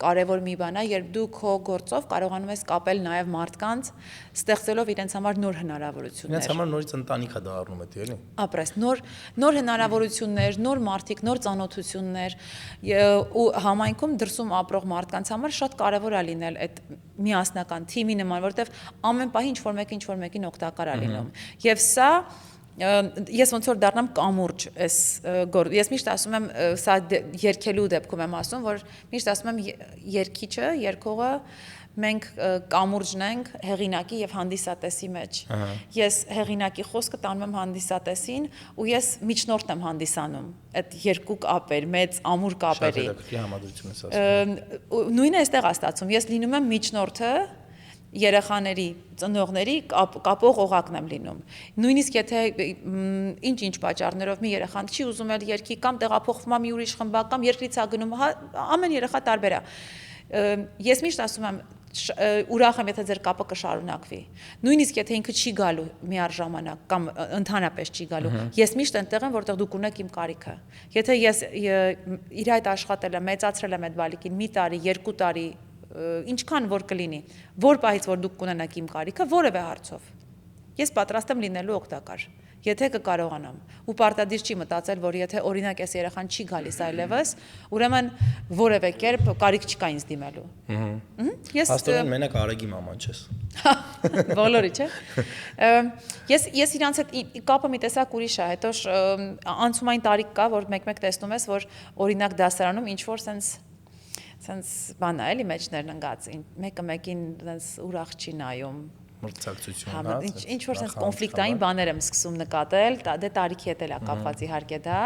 կարևոր մի բան է, երբ դու քո գործով կարողանում ես կապել նաև մարդկանց, ստեղծելով իրենց համար նոր հնարավորություններ։ Իրենց համար նորից ընտանիք է դառնում էլի, էլի։ Ապրես, նոր հնարավորություններ, նոր մարդիկ, նոր ծանոթություններ ու համայնքում դրսում ապրող մարդկանց համար շատ կարևոր է լինել այդ միասնական թիմի նման, որովհետև ամեն պահի ինչ որ մեկին օգտակար է լինում։ Եվ սա ես ոնց որ դառնամ կամուրջ ես միշտ ասում եմ սա երգելու դեպքում եմ ասում որ միշտ ասում եմ երգիչը երգողը մենք կամուրջն ենք հեղինակի եւ հանդիսատեսի մեջ ես հեղինակի խոսքը տանում եմ հանդիսատեսին ու ես միջնորդ եմ հանդիսանում այդ երկու կապեր մեծ ամուր կապերի նույնը այստեղ է ստացվում ես լինում եմ միջնորդը երեխաների, ծնողների կապող օղակն եմ լինում։ Նույնիսկ եթե ինչ պատճառներով մի երեխան չի ուզում էլ երգի կամ տեղափոխվում է մի ուրիշ խմբակ կամ երկրից է գնում, ամեն երեխա տարբեր է։ Ես միշտ ասում եմ ուրախ եմ, եթե ձեր կապը կշարունակվի։ Նույնիսկ եթե ինքը չի գալու միառժամանակ կամ ընդհանրապես չի գալու, ես միշտ այնտեղ եմ, որտեղ դուք ունեք իմ կարիքը։ Եթե ես իր այդ աշխատել եմ, մեծացրել եմ այդ բալիկին մի տարի, 2 տարի ինչքան որ կլինի, որ պահից որ դուք կունենաք իմ կարիքը, որևէ հարցով։ Ես պատրաստ եմ լինելու օգտակար, եթե կկարողանամ։ Ու պարտադիր չի մտածել, որ եթե օրինակ այս երեխան չի գալիս այլևս, ուրեմն որևէ կերպ կարիք չկա ինձ դիմելու։ Հաստորեն մենակ Արեգի մաման չես։ Բոլորի, չէ։ Ես իրանց հետ կապը մի տեսակ ուրիշ է, հետո անցումային տարիք կա, որ մեկ-մեկ տեսնում ես, որ օրինակ դասարանում ինչ որ սենց բան է, էլի մեջներն ընկած, մեկը մեկին սենց ուրախ չի նայում։ Մրցակցություն, ինչ որ սենց կոնֆլիկտային բաներ եմ սկսում նկատել, դե տարիքի հետ էլ է կապված իհարկե դա։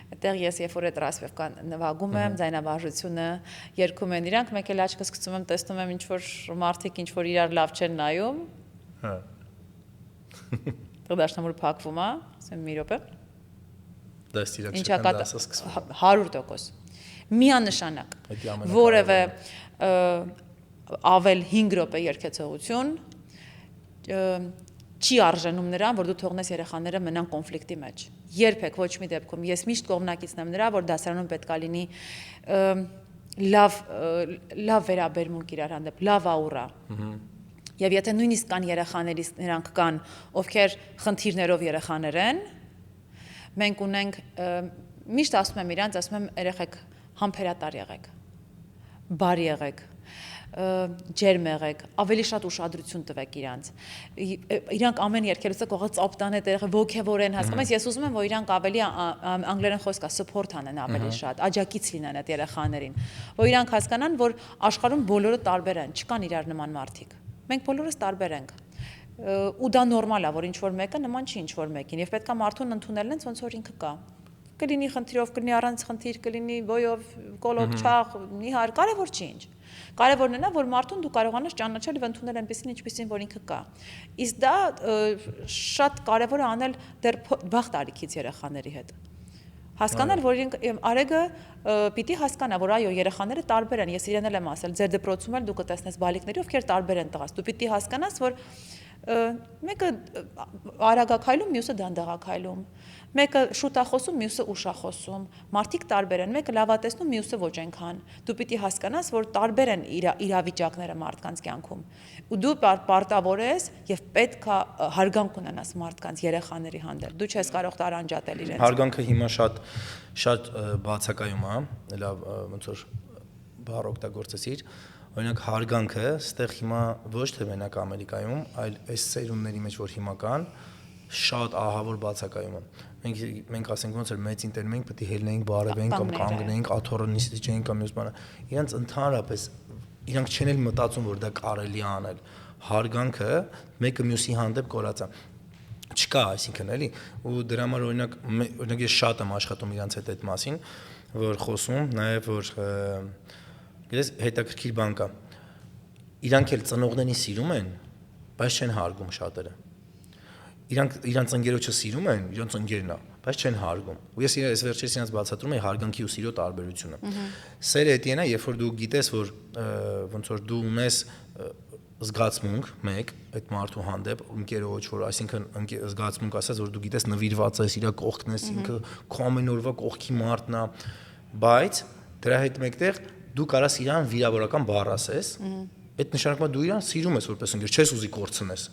Այդտեղ ես երբ որ այդ ռասվևկա նվագում եմ, ձայնաբաժությունը երգում են իրանք, մեկ էլ աչքս գցում եմ, տեսնում եմ ինչ որ մարդիկ ինչ որ իրար լավ չեն նայում։ Հա։ Դաշնամուր փակվում է, ասեմ մի րոպե։ Դա իրական դասը սկսվում։ 100%։ Միանշանակ որևէ ավել 5 րոպե երգեցողություն չի արժենում նրան, որ դու թողնես երեխաները մնան կոնֆլիկտի մեջ։ Երբեք ոչ մի դեպքում ես միշտ կողմնակիցն եմ նրա, որ դասարանում պետք է լինի լավ վերաբերմունք իրար հանդեպ, լավ աուրա։ Եվ եթե նույնիսկ կան երեխաներից նրանք կան, ովքեր խնդիրներով երեխաներ են, մենք ունենք միշտ ասում եմ իրանց, ասում եմ երեխեք համբերատար եղեք, բարի եղեք, ջերմ եղեք, ավելի շատ ուշադրություն տվեք իրանց։ Իրանք ամեն երգելուց կողը ծապտան է տեղ ոգևորեն, հասկանում ես, ես ուզում եմ, որ իրանք ավելի անգլերեն խոսքա support անեն ավելի շատ, աջակից լինեն այդ երեխաներին, որ իրանք հասկանան, որ աշխարհում բոլորը տարբեր են, չկան իրար նման մարդիկ։ Մենք բոլորս տարբեր ենք։ Ու դա նորմալ է, որ ինչ որ մեկը նման չի ինչ որ մեկին, եւ պետքա մարդուն ընդունելն են ոնց որ ինքը կա։ Կլինի խնդիրով, կլինի առանց խնդիր, կլինի բոյով, կոլոկ, չաղ, նիհար, կարևոր չի ինչ։ Կարևորն է նա, որ մարդուն դու կարողանաս ճանաչել եւ ընդունել այնպեսին, ինչպեսին որ ինքը կա։ Իսկ դա շատ կարևոր է անել դեռ վաղ տարիքից երեխաների հետ։ Հասկանալ, որ Արեգը պիտի հասկանա, որ այո, երեխաները տարբեր են, ես իրեն էլ եմ ասել, ձեր դպրոցում էլ դու կտեսնես բալիկների, ովքեր տարբեր են տղաս, դու պիտի հասկանաս, որ մեկը արագակայլում, մյուսը դանդաղակայլում, մեկը շուտ է խոսում, մյուսը ուշ է խոսում, մարդիկ տարբեր են, մեկը լավ է տեսնում, մյուսը ոչ այնքան, դու պիտի հասկանաս, որ տարբեր են իրավիճակները մարդկանց կյանքում, ու դու պարտավոր ես եւ պետք է հարգանք ունենաս մարդկանց երեխաների հանդեպ, դու չես կարող տարանջատել իրենց։ Հարգանքը հիմա շատ բացակայում է, լավ ոնց որ բառ օգտագործեցիր, օրինակ հարգանքը ստեղ հիմա ոչ թե մենակ Ամերիկայում, այլ այս սերունդների մեջ որ հիմա կան, շատ ահավոր բացակայում է։ Մենք ասենք ոնց որ մեծ ինտերնետ մենք պետք է հելնեինք, բարևեինք կամ կանգնեինք, աթոռը նիստիջեինք կամ մյուս բանը։ Իրանց ընդհանրապես իրանք չեն էլ մտածում, որ դա կարելի է անել։ Հարգանքը մեկը մյուսի հանդեպ կորած է։ Չկա, այսինքն էլի, ու դրա համար օրինակ ես շատ եմ աշխատում իրանց հետ այդ մասին, որ խոսում, նաև որ գիտես հետաքրքիր բան կա։ Իրանք էլ ծնողներին սիրում են, բայց չեն հարգում շատերը։ Իրանց ընկերոջը սիրում են, իրանց ընկերն է, բայց չեն հարգում։ Ու ես այս վերջերս իրանց բացատրում եմ հարգանքի ու սիրո տարբերությունը։ Սերը էտի է, երբ որ դու գիտես, որ ոնց որ դու ունես զգացմունք մեկ այդ մարդու հանդեպ ընկերոջ, որ այսինքն զգացմունք ասած, որ դու գիտես նվիրված ես, իր կողքն ես, ինքը քո ամեն օրվա կողքի մարդն է, բայց դրա հետ մեկտեղ դու կարաս իրան վիրավորական բառ ասես, այդ նշանակում է դու իրան սիրում ես որպես ընկեր, չես ուզի կորցնես,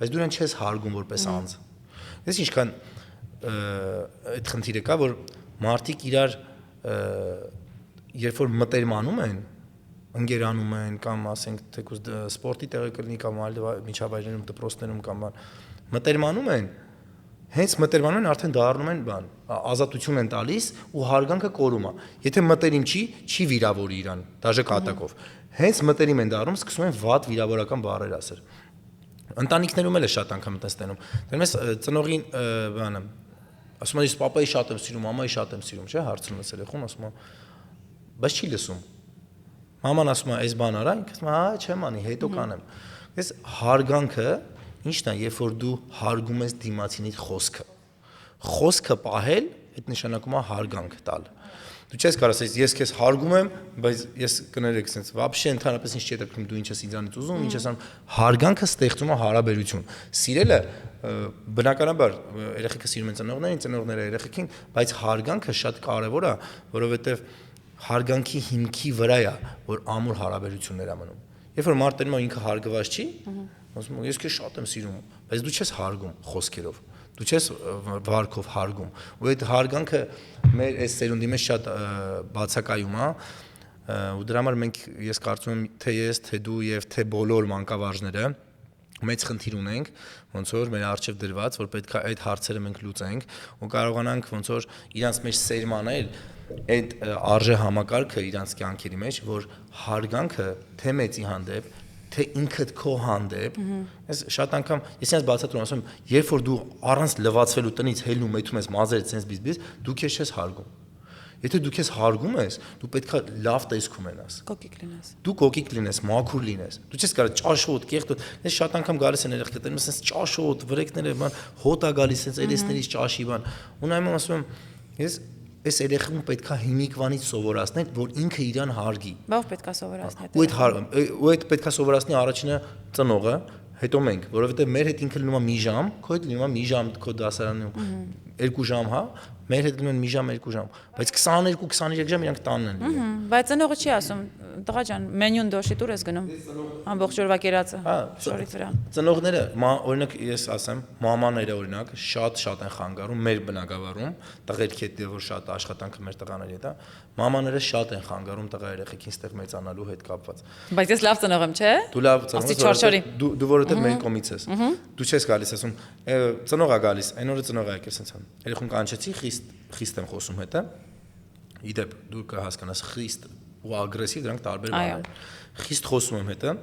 բայց դու իրան չես հարգում որպես անձ։ Ես ինչքան այդ խնդիրը կա, որ մարդիկ իրար երբ որ մտերմանում են, ընկերանում են կամ ասենք թեկուզ սպորտի տեղը կլինի կամ այլ միջավայրերում դպրոցներում կամ մտերմանում են, հենց մտերմանում են արդեն դառնում են բան, ազատություն են տալիս ու հարգանքը կորում է։ Եթե մտերիմ չի վիրավորի իրան, դաժե կատակով։ Հենց մտերիմ են դառնում, սկսում են վատ վիրավորական բառեր ասել։ Ընտանիքներում էլ է շատ անգամ տեսնում։ Դեռ ծնողին բանը ասում է ես պապայի շատ եմ սիրում, մամայի շատ եմ սիրում, չէ՞, հարցնում ես երեխուն, ասում է, բայց չի լսում։ Մաման ասում է, այս բան արա, ինքը ասում է, հա, չեմ անի, հետո կանեմ։ Ես հարգանքը ի՞նչն է, երբ որ դու հարգում ես դիմացինի խոսքը։ Խոսքը պահել, այդ նշանակում է հարգանք տալ։ Դու չես կարող ասես, ես քեզ հարգում եմ, բայց ես կներեք sense, вообще ընդհանրապես ինչ չի հետաքրքրում դու ինչ ես ինձանից ուզում, ինչ ես անում։ Հարգանքը ստեղծում է հարաբերություն։ Սիրելը բնականաբար երեխեքը սիրում են ծնողներին, ծնողները երեխեքին, բայց հարգանքը շատ կարևոր է, որովհետև հարգանքի հիմքի վրա է, որ ամուր հարաբերություններ է մնում։ Երբ որ մարդը ինքը հարգված չի, ասում է, ես քեզ շատ եմ սիրում, բայց դու չես հարգում խոսքերով, դու չես վարքով հարգում։ Ու այդ հարգանքը մեր այս սերունդի մեջ շատ բացակայում է, ու դրա համար մենք ես կարծում եմ, թե ես, թե դու եւ թե բոլոր մանկավարժները մեծ խնդիր ունենք, ոնց որ մեր արժեվ դրված, որ պետք է այդ հարցերը մենք լուծենք ու կարողանանք ոնց որ իրանց մեջ սերմանել այդ արժե համակարգը իրանց կյանքերի մեջ, որ հարգանքը թե մեծի հանդեպ, թե ինքդ քո հանդեպ, ես շատ անգամ ես ինձ բացատրում ասում, երբ որ դու առանց լվացվելու տնից հելնում մեթում ես մազերից sense բիզբիզ, դու քեզ չես հարգում։ Եթե դու քեզ հարգում ես, դու պետքա լավ տեսք ունենաս։ Կոկիկ լինես։ Դու կոկիկ լինես, մաքուր լինես։ Դու չես կարող ճաշոտ, կեղտոտ։ Ես շատ անգամ գալիս են երեխեքներ, ասես ճաշոտ, վրեկները, բան, հոտ է գալիս, sense երեսներից ճաշի բան։ Ու նայում եմ ասում եմ, ես այս երեխուն պետքա հիմիկվանից սովորացնել, որ ինքը իրան հարգի։ Բավ պետքա սովորացնել։ Ու այդ պետքա սովորացնի առաջինը ծնողը, հետո մենք, որովհետև մեր հետ ինքը լինում է մի ժամ, քո հետ լինում է մի ժամ քո դասարանում 2 ժամ, հա, մեր հետ լինում են մի ժամ, 2 ժամ, բայց 22-23 ժամ իրանք տանն են լինում։ Բայց ծնողը չի ասում, տղա ջան, մենյուն դոշի տուր ես գնում։ Ամբողջ օրվա կերածը։ Շորից վրա։ Ծնողները, օրինակ ես ասեմ, մամաները օրինակ շատ են խանգարում մեր բնակավարում, տղերքի հետ որ շատ աշխատանքը մեր տղաների հետ է, մամաները շատ են խանգարում տղա երեխեքին ստեղ մեծանալու հետ կապված։ Բայց ես լավ ծնող եմ, չէ՞։ Դու լավ ծնող ես, դու որովհետև մեր կողմից ես։ Դու չես գալիս ասում, ծնող է գալիս, այն օրը ծնող է եկել sense ան։ Երեխուն կանչեցի, խիստ եմ խոսում հետը։ Իդեպ դու կհասկանաս խիստ ու ագրեսիվ դրանք տարբեր բաներ են։ Խիստ խոսում եմ հետը,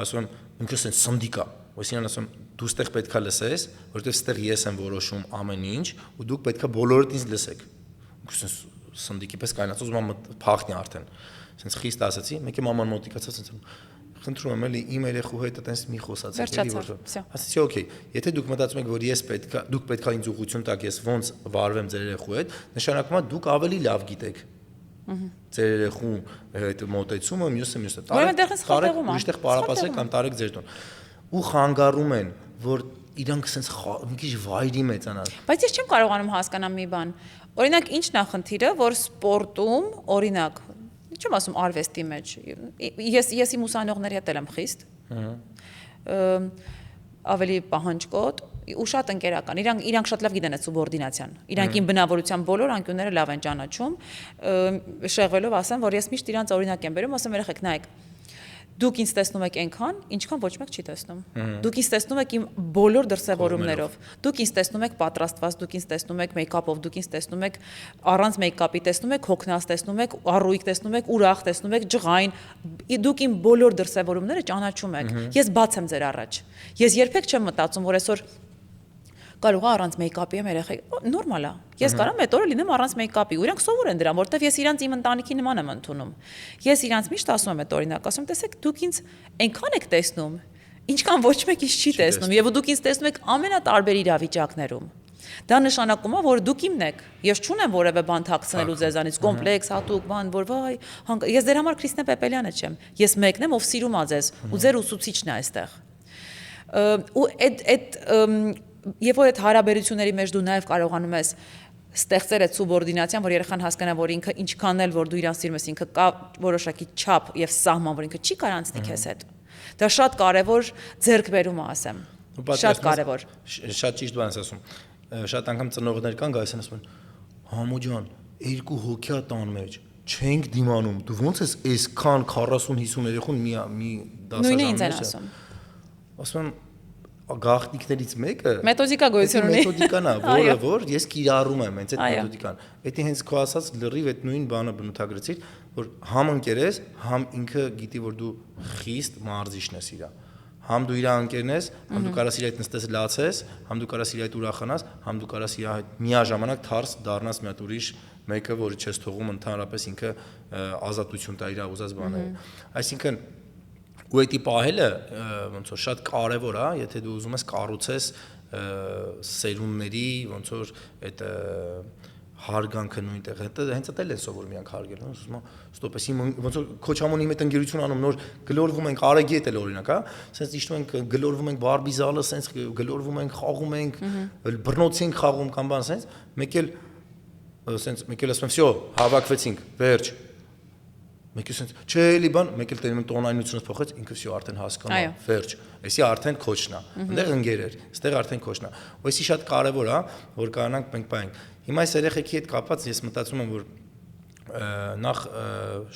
ասում եմ ինքը sense սնդիկ է։ Այսինքն ասում դու ստեղ պետքա լսես, որովհետև ստեղ ես եմ որոշում ամեն ինչ, ու դուք պետքա բոլորդ ինձ լսեք։ Sense սնդիկի պես կայնած ուզում եմ փախնի արդեն։ Sense խիստ ասացի, մեկը մաման մոտիկացած sense խնդրում եմ էլի իմ երեխու հետ այտենց մի խոսացեք էլի որ ասացի օքեյ եթե դուք մտածում եք որ ես դուք պետքա ինձ ուղղություն տաք ես ոնց վարվեմ ձեր երեխու հետ նշանակում է դուք ավելի լավ գիտեք ձեր երեխու հետ մոտեցումը մյուսը տարեք ուրիշտեղ պարապացրեք կամ տարեք ձեր տուն ու խանգարում են որ իրանք sense մի քիչ վայրի մեծանալ բայց ես չեմ կարողանում հասկանալ մի բան օրինակ ինչն է խնդիրը որ սպորտում օրինակ Չեմ ասում արվեստի մեջ։ Ես իմ ուսանողների հետ եմ խիստ։ Ավելի պահանջկոտ ու շատ ընկերական։ Իրանք շատ լավ գիտեն այդ սուբորդինացիան։ Իրանք իմ բնավորության բոլոր անկյունները լավ են ճանաչում։ Շեղվելով ասեմ, որ ես միշտ իրանց օրինակ եմ բերում, ասեմ երեխեք նայեք։ Դուք ինձ տեսնում եք այնքան, ինչքան ոչ մեկ չի տեսնում։ Դուք ինձ տեսնում եք իմ բոլոր դրսևորումներով։ Դուք ինձ տեսնում եք պատրաստված, դուք ինձ տեսնում եք մեյքափով, դուք ինձ տեսնում եք առանց մեյքափի, տեսնում եք հոգնած, տեսնում եք առույգ, տեսնում եք ուրախ, տեսնում եք ջղայն։ Դուք իմ բոլոր դրսևորումները ճանաչում եք։ Ես բաց եմ ձեր առաջ։ Ես երբեք չեմ մտածում, որ այսօր կարող է առանց մեյքափի եմ երեխեք նորմալ է ես կարամ այդ օրը լինեմ առանց մեյքափի ու իրանք սովոր են դրան որովհետև ես իրանց իմ ընտանիքի նման եմ ընդունում ես իրանց միշտ ասում եմ այդ օրինակ ասում տեսեք դուք ինձ այնքան եք տեսնում ինչքան ոչ մեկ ինձ չի տեսնում եւ դուք ինձ տեսնում եք ամենատարբեր իրավիճակներում դա նշանակում է որ դուք իմն եք ես չունեմ որևէ բան թաքցնելու ձեզանից կոմպլեքս հատուկ բան որ վայ ես դեր համար Քրիստինե Պեպելյանը չեմ ես մեկն եմ ով սիրում ա ձեզ ու ձեր ուսուցիչն է այստեղ ու այդ Երբ որ այդ հարաբերությունների մեջ դու նաև կարողանում ես ստեղծել այդ սուբորդինացիան, որ երեխան հասկանա, որ ինքը ինչքան էլ որ դու իրան սիրում ես, ինքը կա որոշակի չափ եւ սահման, որ ինքը չի կարող անցնի քեզ հետ։ Դա շատ կարեւոր ձեռքբերում է, ասեմ։ Շատ կարեւոր։ Շատ ճիշտ բան ես ասում։ Շատ անգամ ծնողներ կան գալիս են ասում են. «Համո ջան, երկու հոգի է տան մեջ, չենք դիմանում։ Դու ոնց ես այսքան 40-50 երեխուն մի դասաժամ»։ Նույնը ինձ են ասում։ Ասում եմ գաղտնիքներից մեկը մեթոդիկա գոյություն ունի մեթոդիկան է որը որ ես կիրառում եմ հենց այդ մեթոդիկան դա հենց քո ասած լրիվ այդ նույն բանը բնութագրեցիր որ համ ընկերես համ ինքը գիտի որ դու խիստ մարզիչն ես իրա համ դու իր անկերն ես համ դու կարաս իր այդ նստես լացես համ դու կարաս իր այդ ուրախանաս համ դու կարաս իր այդ միաժամանակ թարս դառնաս մի հատ ուրիշ մեկը որը չես թողում ընդհանրապես ինքը ազատություն տա իր ուզած բաները այսինքն ու դա պահելը ոնց որ շատ կարևոր է, եթե դու ուզում ես կառուցես սերունդների ոնց որ այդ հարգանքը նույնտեղ հենց դա էլ են սովորում իրանք հարգել, ասում եմ, ստոպ, ես ոնց որ Քոչամոնի հետ ընկերություն անում նոր գլորվում ենք Արեգի հետ էլ օրինակ, հա, ասենց իշխում ենք գլորվում ենք բարբիզալը, ասենց գլորվում ենք, խաղում ենք, բռնոցի ենք խաղում կամ բան, ասենց, մեկ էլ ասենց, մեկ էլ ասում եմ, «Վсё, հավաքվեցինք, վերջ»։ Մեկ էլ ասենց, «Չէ, էլի բան», մեկ էլ տենում տոնայնությունը փոխեց, ինքը վсё արդեն հասկանում է, վերջ։ Էսի արդեն քոչն է։ Այնտեղ ընկեր էր, այստեղ արդեն քոչն է։ Ու էսի շատ կարևոր է, որ կարողանանք մենք պայենք։ Հիմա այս երեխեքի հետ կապված ես մտածում եմ, որ նախ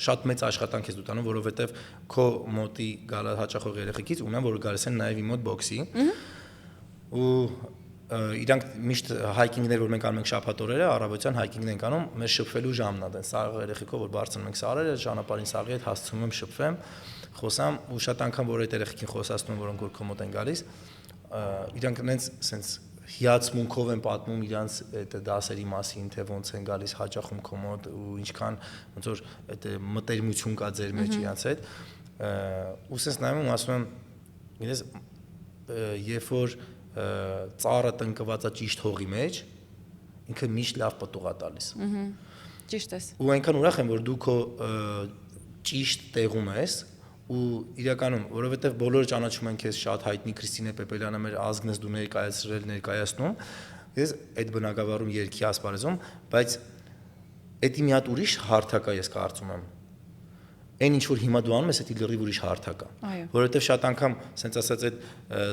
շատ մեծ աշխատանք ես դու տանում, որովհետև քո մոտի գալա հաճախող երեխեքից ունեմ, որ գալիս են նաև իմ մոտ բոքսի։ Ու իրանք միշտ հայքինգներ որ մենք անում ենք շաբաթօրերը, առավոտյան հայքինգներ ենք անում, մեր շփվելու ժամն է, դեն սաղ երեխեքով որ բարձրանում ենք սարերը, ճանապարհին սաղի հետ հասցնում եմ շփվեմ, խոսամ ու շատ անգամ որ այդ երեխեքին խոսացնում որոնք որ քո մոտ են գալիս, իրանք նենց սենց հիացմունքով են պատմում իրանց այդ դասերի մասին, թե ոնց են գալիս հաճախում քո մոտ ու ինչքան ոնց որ այդ մտերմություն կա ձեր մեջ իրանց հետ, ու սենց նայում եմ ասում եմ, գիտես, երբ որ ծառը տնկված է ճիշտ հողի մեջ, ինքը միշտ լավ պտուղ է տալիս։ Ճիշտ ես։ Ու այնքան ուրախ եմ, որ դու քո ճիշտ տեղում ես ու իրականում, որովհետև բոլորը ճանաչում են քեզ շատ հայտնի Քրիստինե Պեպելյանը մեր ազգն ես դու ներկայացնում, ես այդ բնակավարում երգի ասպարեզում, բայց դա մի հատ ուրիշ հարթակ է ես կարծում եմ։ Այն ինչ որ հիմա դու անում ես, դա լրիվ ուրիշ հարթակ է, որովհետև շատ անգամ, ասենց ասած այդ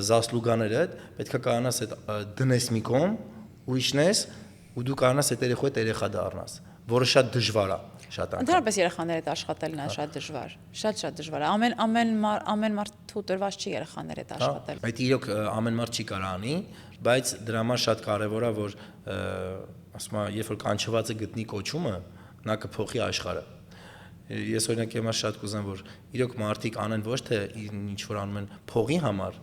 զասլուգաները պետք է կարողանաս այդ դնես մի կողմ, ուրիշնես ու դու կարողանաս այդ երեխու հետ երեխա դառնաս, որը շատ դժվար է, շատ անգամ։ Ընդհանրապես երեխաների հետ աշխատելն է շատ դժվար, շատ դժվար է։ Ամեն մարդու տրված չի երեխաների հետ աշխատել։ Այդ իրոք ամեն մարդ չի կարող անի, բայց դրա համար շատ կարևոր է, որ ասում եմ, երբ որ կանչվածը գտնի կոչումը, նա կփոխի աշխարհը։ Ես օրինակ հիմա շատ կուզեմ որ իրոք մարդիկ անեն ոչ թե ինչ որ անում են փողի համար,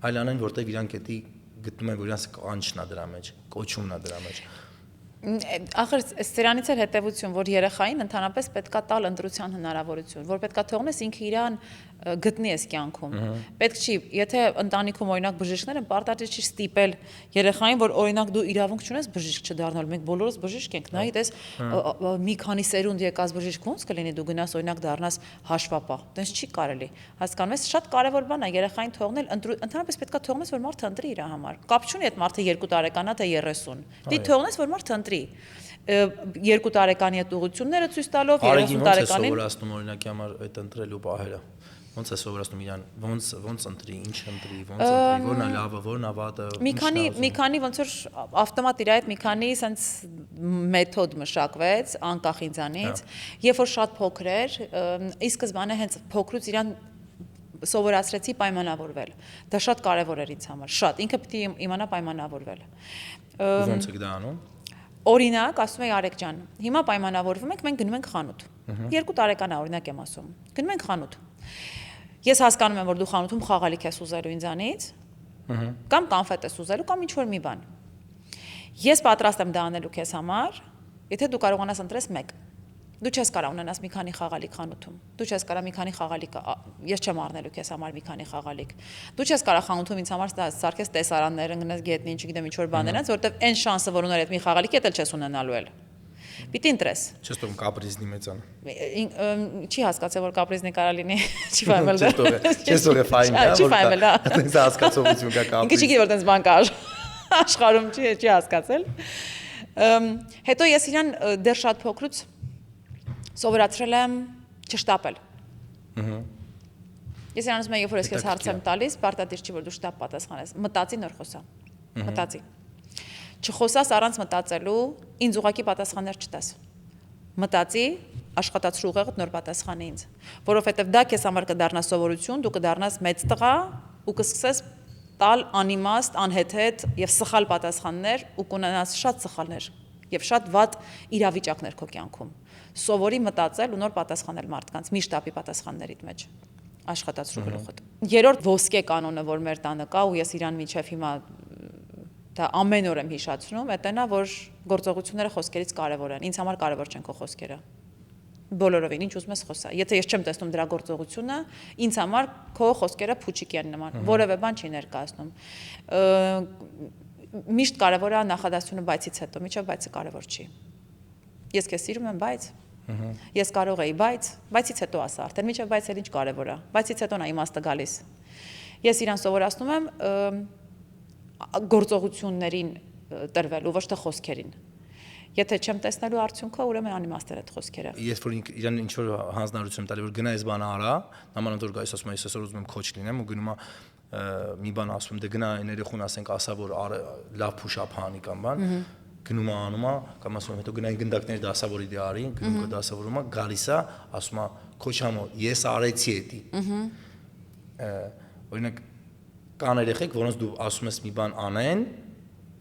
այլ անեն որտեղ իրանք էդի գտնում են որ իրանք կանչն է դրա մեջ, կոչումն է դրա մեջ։ Ախր սրանից էլ հետևություն, որ երեխային ընդհանրապես պետքա տալ ընտրության հնարավորություն, որ պետքա թողնես ինքը իրան գտնի այս կյանքում։ Պետք չի, եթե ընտանիքում օրինակ բժիշկներ են, պարտադիր չի ստիպել երեխային, որ օրինակ դու իրավունք չունես բժիշկ չդառնալ, մենք բոլորս բժիշկ ենք, նայ, դες մի քանի սերունդ եկած բժիշկ ոնց կլինի դու գնաս օրինակ դառնաս հաշվապահ, դες չի կարելի։ Հասկանում ես, շատ կարևոր բան է երեխային թողնել, ընդհանրապես պետքա թողնես, որ մարդը ընտրի իր համար։ Կապ չունի այդ մարդը 2 տարեկան է թե 30։ Դի թողնես, որ մարդը ընտրի։ 2 տարեկանի այդ ուղղությունները ցույց տալով 30 տարեկանին սովորացնում օրինակի համար այդ ընտրելու պահերը ոնց է սովորացնում իրան ոնց ընտրի ինչ ընտրի ոնց ընտրի որն է լավը որն է վատը մի քանի ոնց որ ավտոմատ իր այդ մի քանի sense մեթոդ մշակվեց անկախ ինձանից երբ որ շատ փոքր էր ի սկզբանե հենց փոքրուց իրան սովորացրեցի պայմանավորվել։ Դա շատ կարևոր էր ինձ համար, շատ։ Ինքը պիտի իմանա պայմանավորվել։ Ոնց եք դա անում։ Օրինակ, ասում էի Արեգ ջան, հիմա պայմանավորվում ենք, մենք գնում ենք խանութ։ 2 տարեկան է, օրինակ եմ ասում։ Գնում ենք խանութ։ Ես հասկանում եմ, որ դու խանութում խաղալիք ես ուզելու ինձանից, կամ կոնֆետ ես ուզելու, կամ ինչ-որ մի բան։ Ես պատրաստ եմ դա անելու քեզ համար, եթե դու կարողանաս ընտրես մեկ։ Դու չես կարող ունենաս մի քանի խաղալիք խանութում։ Դու չես կարող մի քանի խաղալիք, ես չեմ առնելու քեզ համար մի քանի խաղալիք։ Դու չես կարող խանութում ինձ համար սարքես տեսարաններ, ընկնես գետնին, չգիտեմ ինչ-որ բաներ անց, որովհետև այն շանսը, որ ուներ այդ մի խաղալիք, էլ չես ունենալու էլ։ Պիտի ընտրես։ Չես թողում կապրիզնի մեծան։ Չի հասկացել, որ կապրիզնի կարա լինի, չի ֆայմել դա։ Չես թողել ֆայմել, չի ֆայմել դա։ Այդպես հասկացողություն կա կապրիզ։ Ինքը չի գիտի, որ տենց բան կա աշխարհում, չի հասկացել։ Հետո ես իրան դեռ շատ փոքրուց սովորացրել եմ չշտապել։ Ես իրան ասում եմ, երբ որ ես քեզ հարց եմ տալիս, պարտադիր չի, որ դու շտապ պատասխանես։ Մտածի նոր խոսա։ Մտածի։ Չխոսաս առանց մտածելու, ինձ ուղղակի պատասխաններ չտաս։ Մտածի, աշխատացրու ուղեղդ նոր պատասխանի ինձ, որովհետև դա քեզ համար կդառնա սովորություն, դու կդառնաս մեծ տղա ու կսկսես տալ անիմաստ, անհեթեթ եւ սխալ պատասխաններ ու կունենաս շատ սխալներ եւ շատ վատ իրավիճակներ քո կյանքում։ Սովորի մտածել ու նոր պատասխանել մարդկանց, մի շտապի պատասխաններիդ մեջ աշխատացրու գլուխդ։ Երրորդ ոսկե կանոնը, որ մեր տանը կա ու ես իրան միջև հիմա դա ամեն օր եմ հիշացնում, դա նա, որ գործողությունները խոսքերից կարևոր են։ Ինձ համար կարևոր չեն քո խոսքերը։ Բոլորովին, ինչ ուզում ես խոսա։ Եթե ես չեմ տեսնում դրա գործողությունը, ինձ համար քո խոսքերը փուչիկ են նման, որևէ բան չի ներկայացնում։ Միշտ կարևոր է նախադասությունը բայցից հետո, միջև բայցը կարևոր չի։ Ես քեզ սիրում եմ, բայց ես կարող էի, բայցից հետո ասա, արդեն միջև բայցը ինչ կարևոր է։ Բայցից հետո նա իմաստը գալիս։ Ես իրան սովորացնում եմ գործողություններին տրվելու, ոչ թե խոսքերին։ Եթե չեմ տեսնելու արդյունքը, ուրեմն անիմաստ է այդ խոսքերը։ Ես որ իրան ինչ որ հանձնարարություն եմ տալի, որ գնա այս բանը արա, նամանդ որ գայս ասում եմ, ես այսօր ուզում եմ քոչ լինեմ ու գնում մի բան ասում, դե գնա այն երեխուն ասենք ասա, որ լավ push-up անի կամ բան, գնում անում է, կամ ասում եմ, հետո գնային գնդակներ դասավորի դե արի, գնում կո դասավորում է, գալիս է, ասում է, քոչ համո, ես արեցի էդի։ Օրինակ կան երեխեք, որոնց դու ասում ես մի բան անեն,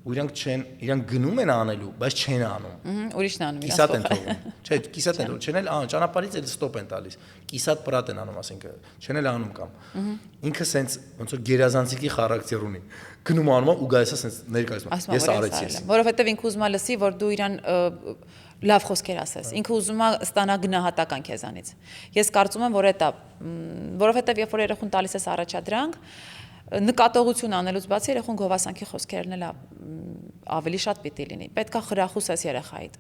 ու իրանք գնում են անելու, բայց չեն անում։ Ուրիշն անում իրաց։ Կիսատ են թողում։ Չէ, կիսատ են թողում, չեն էլ ճանապարհից էլ ստոպ են տալիս։ Կիսատ պրատ են անում, ասենք, չեն էլ անում կամ։ Ինքը սենց ոնց որ գերազանցիկի խարակտեր ունի։ Գնում անում ու գայս է սենց ներկայացնում։ Ես արեցի ես։ Որովհետև ինքը ուզում է լսի, որ դու իրան լավ խոսքեր ասես։ Ինքը ուզում է ստանա գնահատական քեզանից։ Ես կարծում եմ, որ դա, որովհետև երբ որ երեխուն տալիս ես առաջադրանք, նկատողություն անելուց բացի երեխուն գովասանքի խոսքերն էլ ավելի շատ պիտի լինի։ Պետքա խրախուսես երեխայիդ։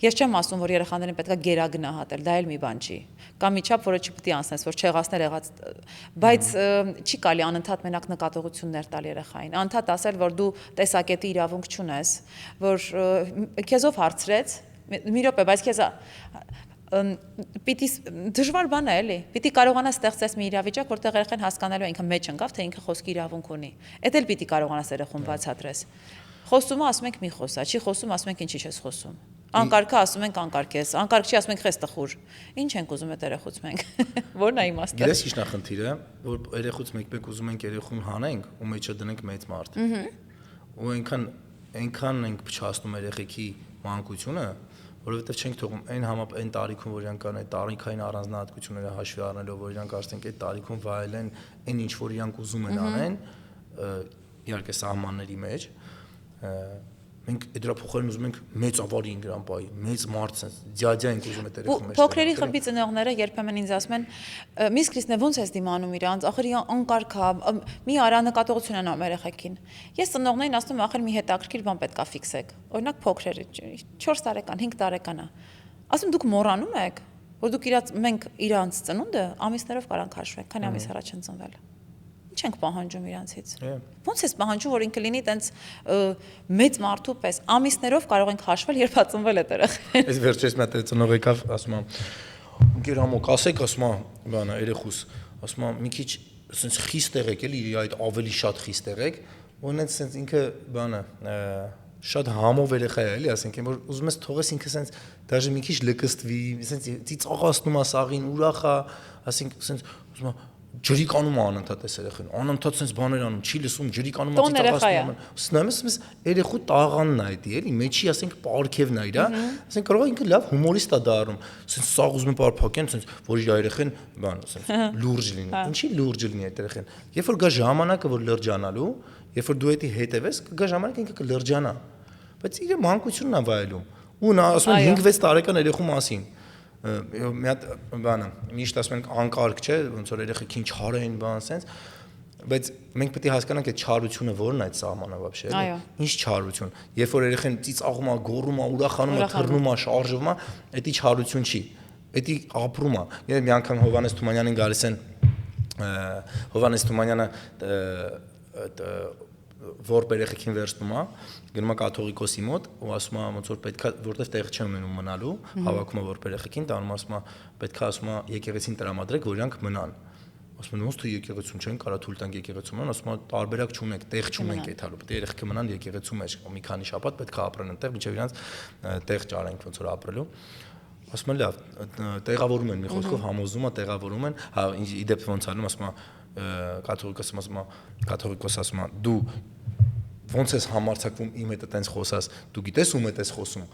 Ես չեմ ասում, որ երեխաներին պետքա գերագնահատել, դա էլ մի բան չի։ Կամ միջապ, որը չպիտի անցնես, որ չեղածներ եղած, բայց չի կարելի անընդհատ մենակ նկատողություններ տալ երեխային։ Անընդհատ ասել, որ դու տեսակետի իրավունք չունես, որ քեզով հարցրեց, մի րոպե, բայց քեզ պիտի դժվար բան է էլի, պիտի կարողանաս ստեղծես մի իրավիճակ, որտեղ երեխան հասկանալու է ինքը մեջ ընկավ, թե ինքը խոսքի իրավունք ունի։ Էդ էլ պիտի կարողանաս երեխուն բացատրես։ Խոսումը ասում ենք մի խոսա, չի խոսում ասում ենք ինչի չես խոսում։ Անկարգը ասում ենք անկարգ ես, անկարգ չի ասում ենք խես տխուր։ Ինչ ենք ուզում այդ երեխուց մենք։ Որն է իմաստը։ Գիտես ի՞նչն է խնդիրը, որ երեխուց մեկ-մեկ ուզում ենք երեխուն հանենք ու մեջը դնենք մեծ մարդ։ Ու այնքան ենք փչացնում երեխեքի մանկությունը, որովհետև չենք թողում այն տարիքում, որ իրանք կան այդ տարիքային առանձնահատկությունները հաշվի առնելով, որ իրանք ասենք այդ տարիքում վայելեն այն ինչ որ իրանք ուզում են անեն, իհարկե սահմանների մեջ, մենք դրա փոխարեն ուզում ենք մեծ ավարին դրան պայի, մեծ մարդ sense դյադյա ենք ուզում այդ երեխու մեջ։ Փոքրերի խմբի ծնողները երբեմն ինձ ասում են, «Միս Քրիստինե, ո՞նց ես դիմանում իրանց, ախր անկարգ է, մի արա նկատողություն են անում երեխեքին»։ Ես ծնողներին ասում եմ, ախր մի հետաքրքիր բան պետքա ֆիքսեք։ Օրինակ փոքրերը 4 տարեկան, 5 տարեկան է։ Ասում դուք մոռանում եք, որ դուք մենք իրանց ծնունդը ամիսներով կարանք հաշվենք, քանի ամիս առաջ են ծնվել։ Ինչ ենք պահանջում իրանցից։ Ոնց ես պահանջում, որ ինքը լինի տենց մեծ մարդու պես ամիսներով կարող ենք հաշվել, երբ ծնվել է երեխան։ Այս վերջերս մի հատ ծնող եկավ, ասում եմ, «Ընկեր համոք, ասեք», ասում եմ, բանը երեխուս, ասում եմ, մի քիչ սենց խիստ եղեք էլի, այդ ավելի շատ խիստ եղեք, ու նենց սենց ինքը բանը շատ համով երեխա է էլի, ասենք, որ ուզում ես թողես ինքը սենց դաժե մի քիչ լկստվի, սենց ծիծաղացնում է սաղին, ուրախ է, ասենք, սենց ուզում եմ ջրի կանում անընդհատ էս երեխան, անընդհատ sense բաներ անում, չի լսում, ջրի կանում ծիծաղացնում։ Սնեմ ես երեխու տաղանն է դա, էլի, մեջի ասենք պարքևն է իրա, ասենք կարող է ինքը լավ հումորիստ է դառնում, sense սաղ ուզում են պարփակեն, sense որ իր երեխան բան, sense լուրջ լինի։ Ինչի լուրջ լինի այդ երեխան։ Երբ որ գա ժամանակը որ լրջանալու, երբ որ դու էդի հետևես, կգա ժամանակ ինքը կլրջանա։ Բայց իր մանկությունն է վայելում։ Ու նա ասում են 5-6 տարեկան երեխու մասին։ Մի հատ բանը, միշտ ասում ենք անկարգ չէ, ոնց որ երեխեքին չարեն բան sense, բայց մենք պետք է հասկանանք այդ չարությունը որն է այդ սահմանը вообще, էլի։ Ինչ չարություն։ Երբ որ երեխան ծիծաղում է, գոռում է, ուրախանում է, թռնում է, շարժվում է, դա չարություն չի։ Դա ապրում է։ Երբ մի անգամ Հովհաննես Թումանյանին գալիս են Հովհաննես Թումանյանը որ երեխեքին վերցնում է, գնում է կաթողիկոսի մոտ ու ասում է ոնց որ պետքա որտեվ տեղ չեն ունենում մնալու, հավաքում է որ երեխեքին, տանում ասում է պետքա ասում է եկեղեցին տրամադրեք, որ իրանք մնան։ Ասում են ոնց թե եկեղեցում չեն, կարա թույլ տանք եկեղեցում մնան, ասում է տարբերակ չունենք, տեղ չունենք այդալու, պետք է երեխեքը մնան եկեղեցու մեջ, մի քանի շաբաթ պետքա ապրեն այնտեղ, մինչև իրանք տեղ ճարենք ոնց որ ապրելու։ Ասում են լավ, տեղավորում են մի խոսքով համոզում է, տեղավորում են, հա իդեպ ոնց անում, ասում է կաթողիկոս ասում է դու ոնց ես համարձակվում իմ հետ այտենց խոսած, դու գիտես ում հետ ես խոսում,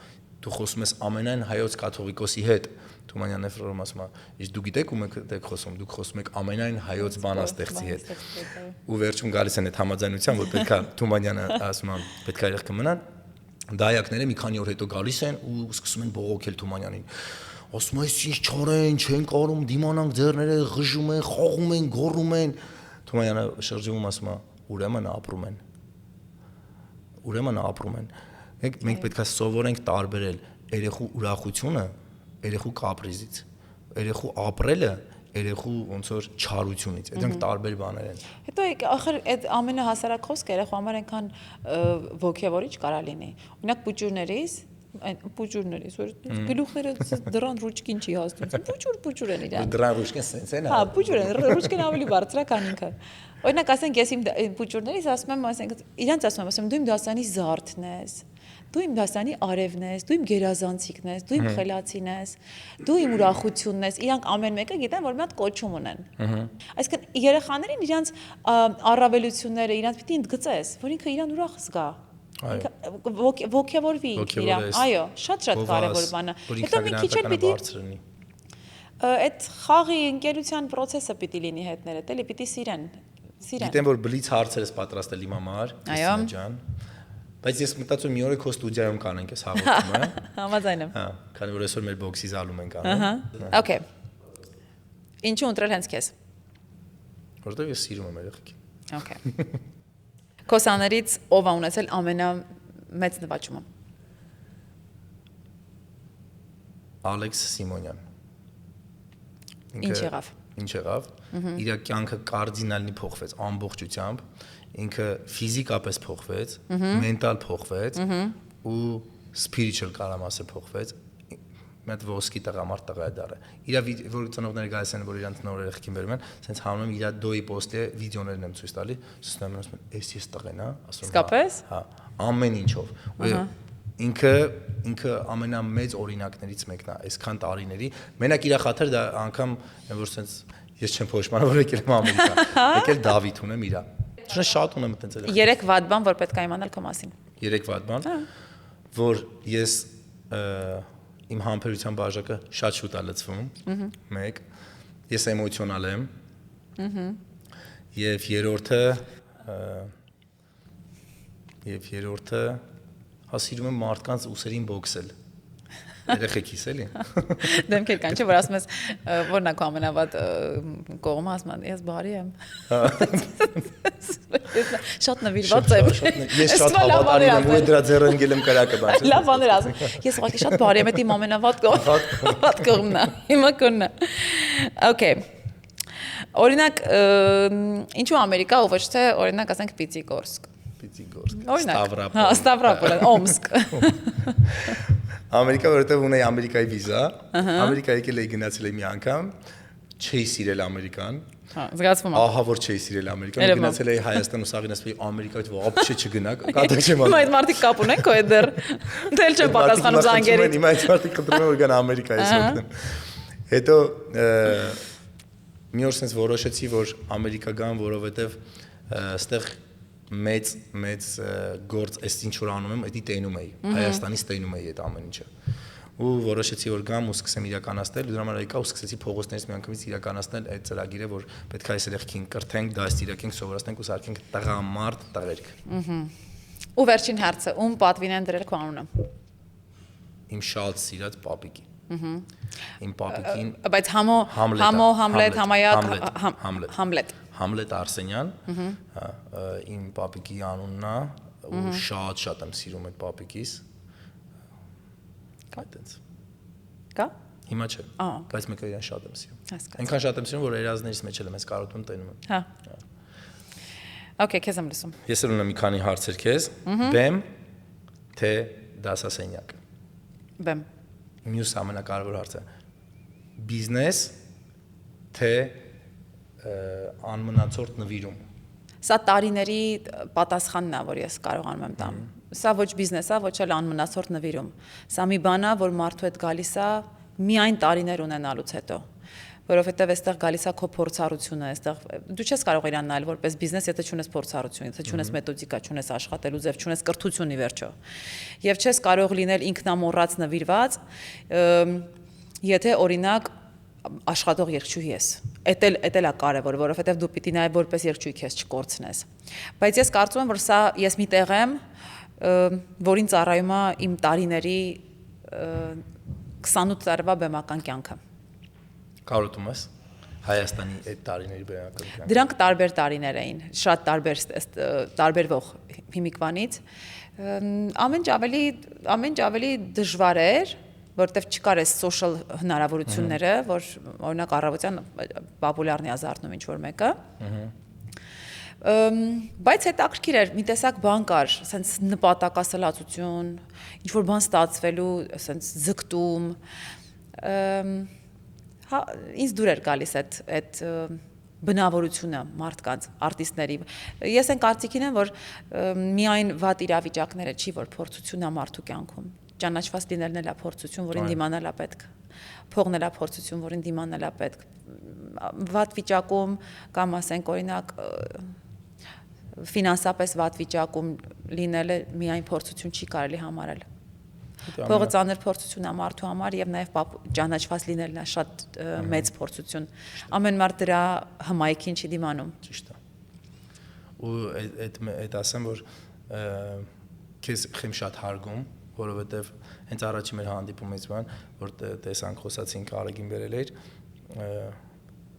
դու խոսում ես ամենայն հայոց կաթողիկոսի հետ, Թումանյանն է ֆրորում ասում է, իսկ դու գիտեք ում եք խոսում, դուք խոսում եք ամենայն հայոց բանաստեղծի հետ։ Ու վերջում գալիս են այդ համաձայնության, որ պետքա Թումանյանը ասում է, պետքա երեխքը մնան, դայակները մի քանի օր հետո գալիս են ու սկսում են բողոքել Թումանյանին։ Ասում է, ինչ չորեն, չեն կարում դիմանանք ձեռները ղժում են, խաղում են, գոռում են։ Թումանյանը շրջվում ասում է, ուրեմն ապրում են։ Ուրեմն ապրում են։ Մենք պետք է սովորենք տարբերել երեխու ուրախությունը երեխու կապրիզից, երեխու ապրելը երեխու ոնց որ չարությունից, դրանք տարբեր բաներ են։ Հետո ախր այդ ամենահասարակ խոսքը երեխու համար այնքան ոգևորիչ կարա լինի։ Օրինակ պուճուրներից, որ գլուխները դրան ռուչկին չի հասնում, պուճուր են իրան։ Դրան ռուչկին sense են։ Հա, պուճուր են, ռուչկին ավելի բարձր է, քան ինքը։ Օրինակ ասենք ես իմ պուճուրներից ասում եմ, ասենք իրանց ասում եմ, դու իմ դասանի զարդն ես։ Դու իմ դասանի արևն ես, դու իմ գերազանցիկն ես, դու իմ խելացին ես, դու իմ ուրախությունն ես, իրանք ամեն մեկը գիտեն, որ մի հատ կոչում ունեն։ Այսինքն երեխաներին իրանց առավելությունները, իրանց պիտի ընդգծես, որ ինքը իրան ուրախ զգա։ Ոգևորվի իրան, այո, շատ կարևոր բան է։ Հետո մի քիչ էլ պիտի այդ խաղի ընկերության process-ը պիտի լինի հետները, էլի պիտի սիրեն։ Գիտեմ, որ բլից հարցեր ես պատրաստել իմ համար, Քրիստինա ջան։ Բայց ես մտածում մի օր քո ստուդիայում կանենք այս հաղորդումը։ Համաձայն եմ։ Հա, քանի որ այսօր մեր բոքսի զալում ենք անում։ Okay։ Ինչու ընտրել հենց քեզ։ Որտեվ ես սիրում եմ երեխեքին։ Okay։ Քո սաներից ով է ունեցել ամենամեծ նվաճումը։ Ալեքս Սիմոնյան։ Ինչ եղավ։ Ինչ եղավ։ Իր կյանքը կարդինալնի փոխվեց ամբողջությամբ։ Ինքը ֆիզիկապես փոխվեց, մենտալ փոխվեց ու spiritual կարամ ասել փոխվեց։ Մի հատ ոսկի տղամարդ տղա է դառը։ Իրա որ ծնողները գալիս են, որ իրանք նոր երեխեքին բերում են, sense հանում եմ իրա դոյի post-ը վիդեոներն եմ ցույց տալի, ասում եմ, «Էս ես տղեն, հա», ասում եմ։ Իսկապես։ Հա, ամեն ինչով։ Ինքը ամենամեծ օրինակներից մեկն է, այսքան տարիների։ Մենակ իրա խաթր դա անգամ որ sense ես չեմ փոշմանա, որ եկել եմ Ամերիկա։ Եկել Դավիթ ունեմ իրա։ Շատ ունեմ այտենց էլ։ 3 վատ բան, որ պետք է իմանալ քո մասին։ 3 վատ բան, որ ես իմ համբերության բաժակը շատ շուտ է լցվում։ 1. Ես էմոցիոնալ եմ։ Եվ երրորդը հասիրում եմ մարդկանց ուսերին բոքսել։ Երեխեքիս էլի։ Դեմքեր կան, չէ՞ որ ասում ես, որն է քո ամենավատ կողմը, ասում եմ, ես բարի եմ։ Շատ նվիրված եմ։ Ես շատ հավատալի եմ, որ դրա ձեռը ընկել եմ կրակը բան։ Լավ բաներ ասում։ Ես ուղղակի շատ բարի եմ, դա իմ ամենավատ կողմն է։ Հիմա կոնն է։ Okay։ Օրինակ, ինչու Ամերիկա ու ոչ թե օրինակ ասենք Պիտիգորսկ։ Ստավրապոլ։ Հա, Ստավրապոլ, Օմսկ։ Ամերիկա, որովհետև ունեի Ամերիկայի վիզա, Ամերիկա եկել էի գնացել էի մի անգամ, չէի սիրել Ամերիկան։ Հա, զգացվում է։ Ահա որ չէի սիրել Ամերիկան, գնացել էի Հայաստան ու սաղին ասում էի Ամերիկայից ոобще չգնաք, կատակ չեմ անում։ Հիմա այդ մարդիկ կապ ունեն քո հետ դեռ։ Դել չեմ պատասխանում զանգերից։ Հիմա այդ մարդիկ կտրում են որ գան Ամերիկա ես օգնեմ։ Հետո մի օր sense որոշեցի, որ Ամերիկա գամ, որովհետև այստեղ մեծ գործ էս ինչ որ անում եմ, դա տենում էի։ Հայաստանից տենում էի այդ ամեն ինչը։ Ու որոշեցի որ գամ ու սկսեմ իրականացնել, ու դրա համար եկա ու սկսեցի փողոցներից միանգամից իրականացնել այդ ծրագիրը, որ պետք է այս երեխին կրթենք, դաստիարակենք, սովորացնենք ու սարքենք տղամարդ տղերք։ Ու վերջին հարցը, ում պատվին են դրել քո անունը։ Իմ շատ սիրած պապիկի։ Իմ պապիկին, բայց Համլետ Արսենյան, իմ պապիկի անունն է, ու շատ եմ սիրում այդ պապիկիս։ Այդտենց։ Կա։ Հիմա չէ, բայց մեկ իրան շատ եմ սիրում։ Հասկացա։ Այնքան շատ եմ սիրում, որ երազներից մեջ էլ եմ ես կարոտում տենում եմ։ Հա։ Okay, քեզ եմ լսում։ Ես էլ ունեմ մի քանի հարցեր քեզ։ Բեմ թե դասասենյակ։ Բեմ։ Մյուս ամենակարևոր հարցը։ Բիզնես թե անմնացորդ նվիրում։ Սա տարիների պատասխանն է, որ ես կարողանում եմ տամ։ Սա ոչ բիզնես է, ոչ էլ անմնացորդ նվիրում։ Սա մի բան է, որ մարդու հետ գալիս է միայն տարիներ ունենալուց հետո, որովհետև այստեղ գալիս է քո փորձառությունը, այստեղ դու չես կարող իրան նայել որպես բիզնես, եթե չունես փորձառություն, եթե չունես մեթոդիկա, չունես աշխատելու ձև, չունես կրթություն ի վերջո։ Եվ չես կարող լինել ինքնամոռաց նվիրված, եթե օրինակ աշխատող երգչուհի ես։ Էդ էլ է կարևոր, որովհետև դու պիտի նաև որպես երգչուհի քեզ չկորցնես։ Բայց ես կարծում եմ, որ սա ես մի տեղ եմ, որին ծառայում է իմ տարիների 28 տարվա բեմական կյանքը։ Կարոտում ես Հայաստանի այդ տարիների բեմական կյանքը։ Դրանք տարբեր տարիներ էին, շատ տարբերվող հիմիկվանից։ Ամեն ավելի դժվար էր, որտեվ չկար այս social հնարավորությունները, որ օրինակ առավոտյան պոպուլյարնի ազարթնում ինչ որ մեկը։ Բայց հետաքրքիր էր, մի տեսակ բան կար, ասենց նպատակասլացություն, ինչ որ բան ստացվելու, ասենց ձգտում։ Հա, ինձ դուր էր գալիս այդ բնավորությունը մարդկանց, արտիստների։ Ես այն կարծիքին եմ, որ միայն վատ իրավիճակները չի, որ փորձությունն է մարդու կյանքում։ Ճանաչված լինելն էլ է փորձություն, որին դիմանալ է պետք։ Փողն էլ է փորձություն, որին դիմանալ է պետք։ Վատ վիճակում կամ ասենք օրինակ ֆինանսապես վատ վիճակում լինելը միայն փորձություն չի կարելի համարել։ Փողը ծանր փորձություն է մարդու համար եւ նաեւ ճանաչված լինելն է շատ մեծ փորձություն։ Ամեն մարդ դրա հմայքին չի դիմանում։ Ճիշտ է։ Ու այդ ասեմ, որ քեզ խեմ շատ հարգում, որովհետև հենց առաջի մեր հանդիպումից բան, որ տեսանք խոսացինք Արեգին բերել էր,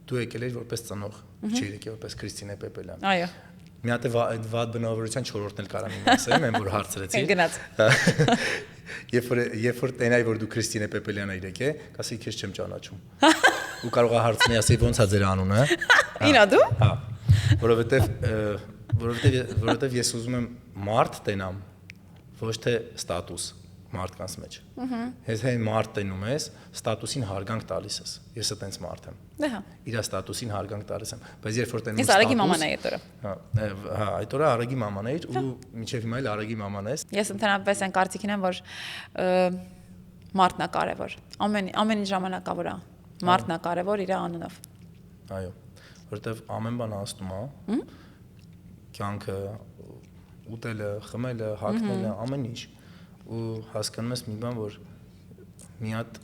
դու եկել ես որպես ծնող, չէ եկել որպես Քրիստինե Պեպելյան։ Այո։ Մի հատ այդ վատ բնավորության 4-րդն էլ կարամ իմ ասեմ, այն որ հարցրեցի։ Գնաց։ Երբ որ տենայի որ դու Քրիստինե Պեպելյանը իրեք է, կասի քեզ չեմ ճանաչում։ Ու կարող է հարցնի, ասի ո՞նց է ձեր անունը։ Ինա դու։ Հա։ Որովհետև ես ուզում եմ մարդ տենամ, ոչ թե ստատուս մարդկանց մեջ։ Ես հեն մարդ տենում ես, ստատուսին հարգանք տալիս ես։ Ես այտենց մարդ եմ։ Հա։ Իր ստատուսին հարգանք տալիս եմ, բայց երբ որ տենում ես Արեգի մաման էի այդ օրը։ Հա, այդ օրը Արեգի մաման էի ու մինչև հիմա էլ Արեգի մաման ես։ Ես ընդհանրապես այն կարծիքին եմ, որ մարդն է կարևոր։ Ամեն ինչ ժամանակավոր է։ Մարդն է կարևոր իր անունով։ Այո, որովհետև ամեն բան անցնում է։ Կյանքը, ուտելը, խմելը, հագնելը, ամեն ինչ։ Ու հասկանում ես մի բան, որ մի հատ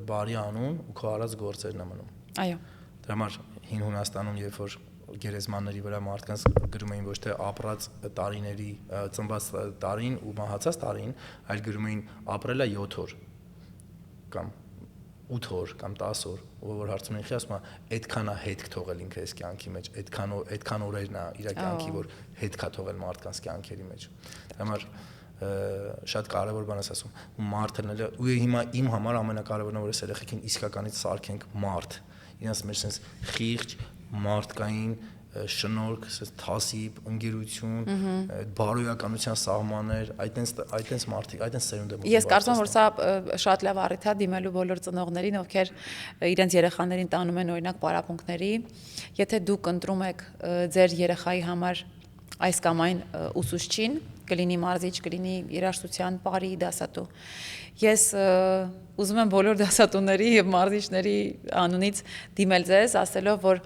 բարի անուն ու քո արած գործերն է մնում։ Այո։ Դրա համար հին Հունաստանում, երբ որ գերեզմանների վրա մարդկանց գրում էին ոչ թե ապրած տարիների, ծնված տարին ու մահացած տարին, այլ գրում էին ապրել է 7 օր կամ 8 օր կամ 10 օր, որ հարցում են, ասում է, այդքան է հետք թողել ինքը այս կյանքի մեջ, այդքան օրերն է իր կյանքի, որ հետք է թողել մարդկանց կյանքերի մեջ։ Դրա համար շատ կարևոր բան ես ասում, ու մարդն էլ ու հիմա իմ համար ամենակարևորն է, որ այս երեխեքին իսկականից սարքենք մարդ, իրենց մեջ sense խիղճ, մարդկային շնորհք, թասիբ, ընկերություն, բարոյականության սահմաններ, այտենց մարդիկ, այտենց սերունդ եմ։ Ես կարծում եմ, որ սա շատ լավ առիթ է դիմելու բոլոր ծնողներին, ովքեր իրենց երեխաներին տանում են օրինակ պարապմունքների, եթե դուք ընտրում եք ձեր երեխայի համար այս կամ այն ուսուցչին, կլինի մարզիչ, կլինի երաժշտության պարի դասատու։ Ես ուզում եմ բոլոր դասատուների եւ մարզիչների անունից դիմել ձեզ, ասելով, որ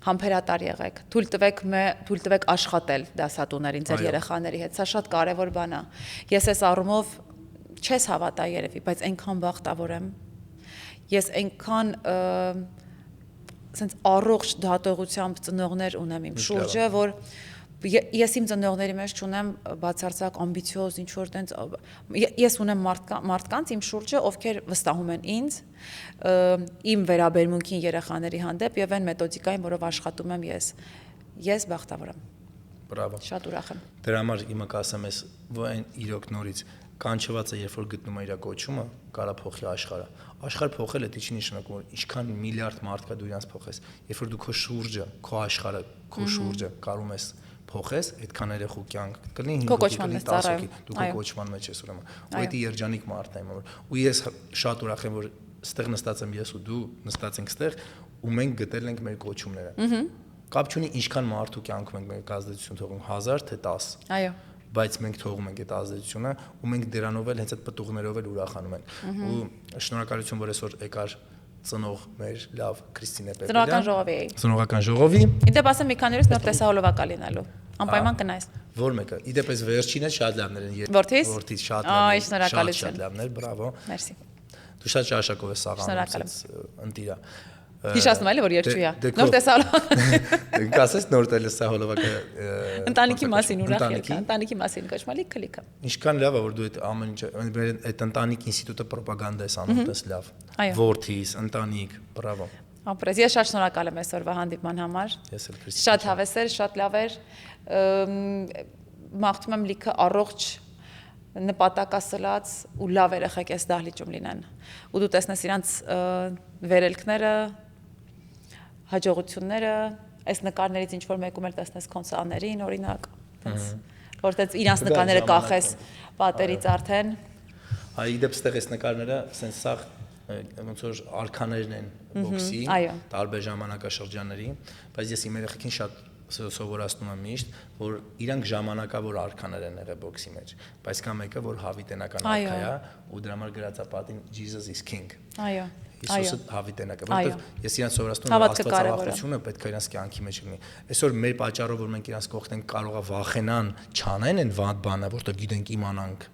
համբերատար եղեք, թույլ տվեք աշխատել դասատուներին ձեր երեխաների հետ, սա շատ կարևոր բան է։ Ես այս առումով չես հավատա երևի, բայց այնքան բախտավոր եմ։ Ես այնքան sense առողջ դատողությամբ ծնողներ ունեմ իմ շուրջը, որ ես իմ ծնողների մեջ չունեմ բացարձակ ամբիցիոզ ինչ որ տենց ես ունեմ մարդկանց իմ շուրջը, ովքեր վստահում են ինձ, իմ վերաբերմունքին երեխաների հանդեպ եւ այն մեթոդիկային, որով աշխատում եմ ես բախտավոր եմ։ Բրավո։ Շատ ուրախ եմ։ Դրա համար իմը կասեմ ես, որ այն իրոք նորից կանչված է, երբ որ գտնում է իր կոչումը, կարա փոխի աշխարհը։ Աշխարհ փոխելը դա չի նշանակում, որ ինչքան միլիարդ մարդ կա դու իրանց փոխես։ Երբ որ դու քո շուրջը, քո աշխարհը, քո շուրջը կարում ես փոխես, այդքան երեխու կյանք կլինի 5 հոգի, 10 հոգի, դու քո կոչման մեջ ես ուրեմն։ Ու դա երջանիկ մարդ է իմը։ Ու ես շատ ուրախ եմ, որ ստեղ նստած եմ ես ու դու, նստած ենք ստեղ, ու մենք գտել ենք մեր կոչումները։ Կապ չունի ինչքան մարդու կյանքում ենք մենք ազդեցություն թողում, 1000 թե 10։ Այո։ Բայց մենք թողում ենք այդ ազդեցությունը ու մենք դրանով էլ հենց այդ պտուղներով էլ ուրախանում ենք։ Ու շնորհակալություն, որ այսօր եկար ծնող մեր լավ Քրիստինե Պեպելյան։ Ծնողական ժողովի։ Իդեպ ասեմ մի քանի օրից նոր տեսահոլովա կա լինելու։ Անպայման կնայես։ Որ մեկը։ Իդեպ այս վերջինը շատ լավներ են։ Որդից շատ լավներ։ Շնորհակալություն։ Շատ լավներ, բրավո։ Մերսի։ Դու շատ ճաշակով ես սաղանում, ընտիրա։ Հիշացնում եմ, որ երջույա։ Նոր տեսահոլովա։ Կասես նոր տեսահոլովակը ընտանիքի մասին ուրախ ելք, ընտանիքի մասին կոչմալի քլիկը։ Ինչքան լավ է, որ դու այդ ամեն ինչ այդ ընտանիք ինստիտուտը պրոպագանդա ես անում, դες լավ։ Որդիս, ընտանիք, բրավո։ Ապրես, ես շատ շնորհակալ եմ այսօրվա հանդիպման համար։ Ես էլ Քրիստոսի։ Շատ հավես էր, շատ լավ էր։ Մաղթում եմ լիքը առողջ նպատակասլաց ու լավ երեխեք այս դահլիճում լինեն։ Ու դու տեսնես իրանց վերելքները, հաջողությունները, այս նկարներից ինչ որ մեկում էլ տեսնես կոնսալներին, օրինակ, որտեղ իրանց նկարները կախես պատերից արդեն։ Այ իդեպ ստեղ այս նկարները sense սաղ ոնց որ արքաներն են բոքսի, տարբեր ժամանակաշրջանների, բայց ես իմ երեխեքին շատ սովորացնում եմ միշտ, որ իրանք ժամանակավոր արքաներ են եղել բոքսի մեջ, բայց կա մեկը, որ հավիտենական արքա է, ու դրա համար գրած է պատին Jesus is King։ Այո։ Հիսուսը հավիտենակ է, որովհետև ես իրանց սովորացնում եմ աստվածավախությունը պետք է իրանց կյանքի մեջ լինի։ Այսօր մեր պատճառով, որ մենք իրանց կողքն ենք, կարող է վախենան, չանեն այն վատ բանը, որտեղ գիտենք իմանանք,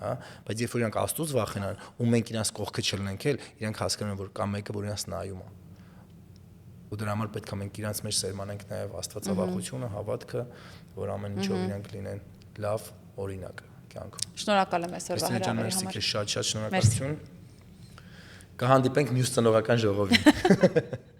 հա, բայց երբ որ իրանք Աստծուց վախենան ու մենք իրանց կողքը չլնենք էլ, իրանք հասկանում են, որ կա մեկը, որ իրանց նայում է։ Ու դրա համար պետք է մենք իրանց մեջ սերմանենք նաև աստվածավախությունը, հավատքը, որ ամեն ինչով իրանք լինեն լավ օրինակ կյանքում։ Շնորհակալ եմ այսօրվա հրավերի համար։ Շատ շնորհակալություն։ Կհանդիպենք մյուս ծնողական ժողովին։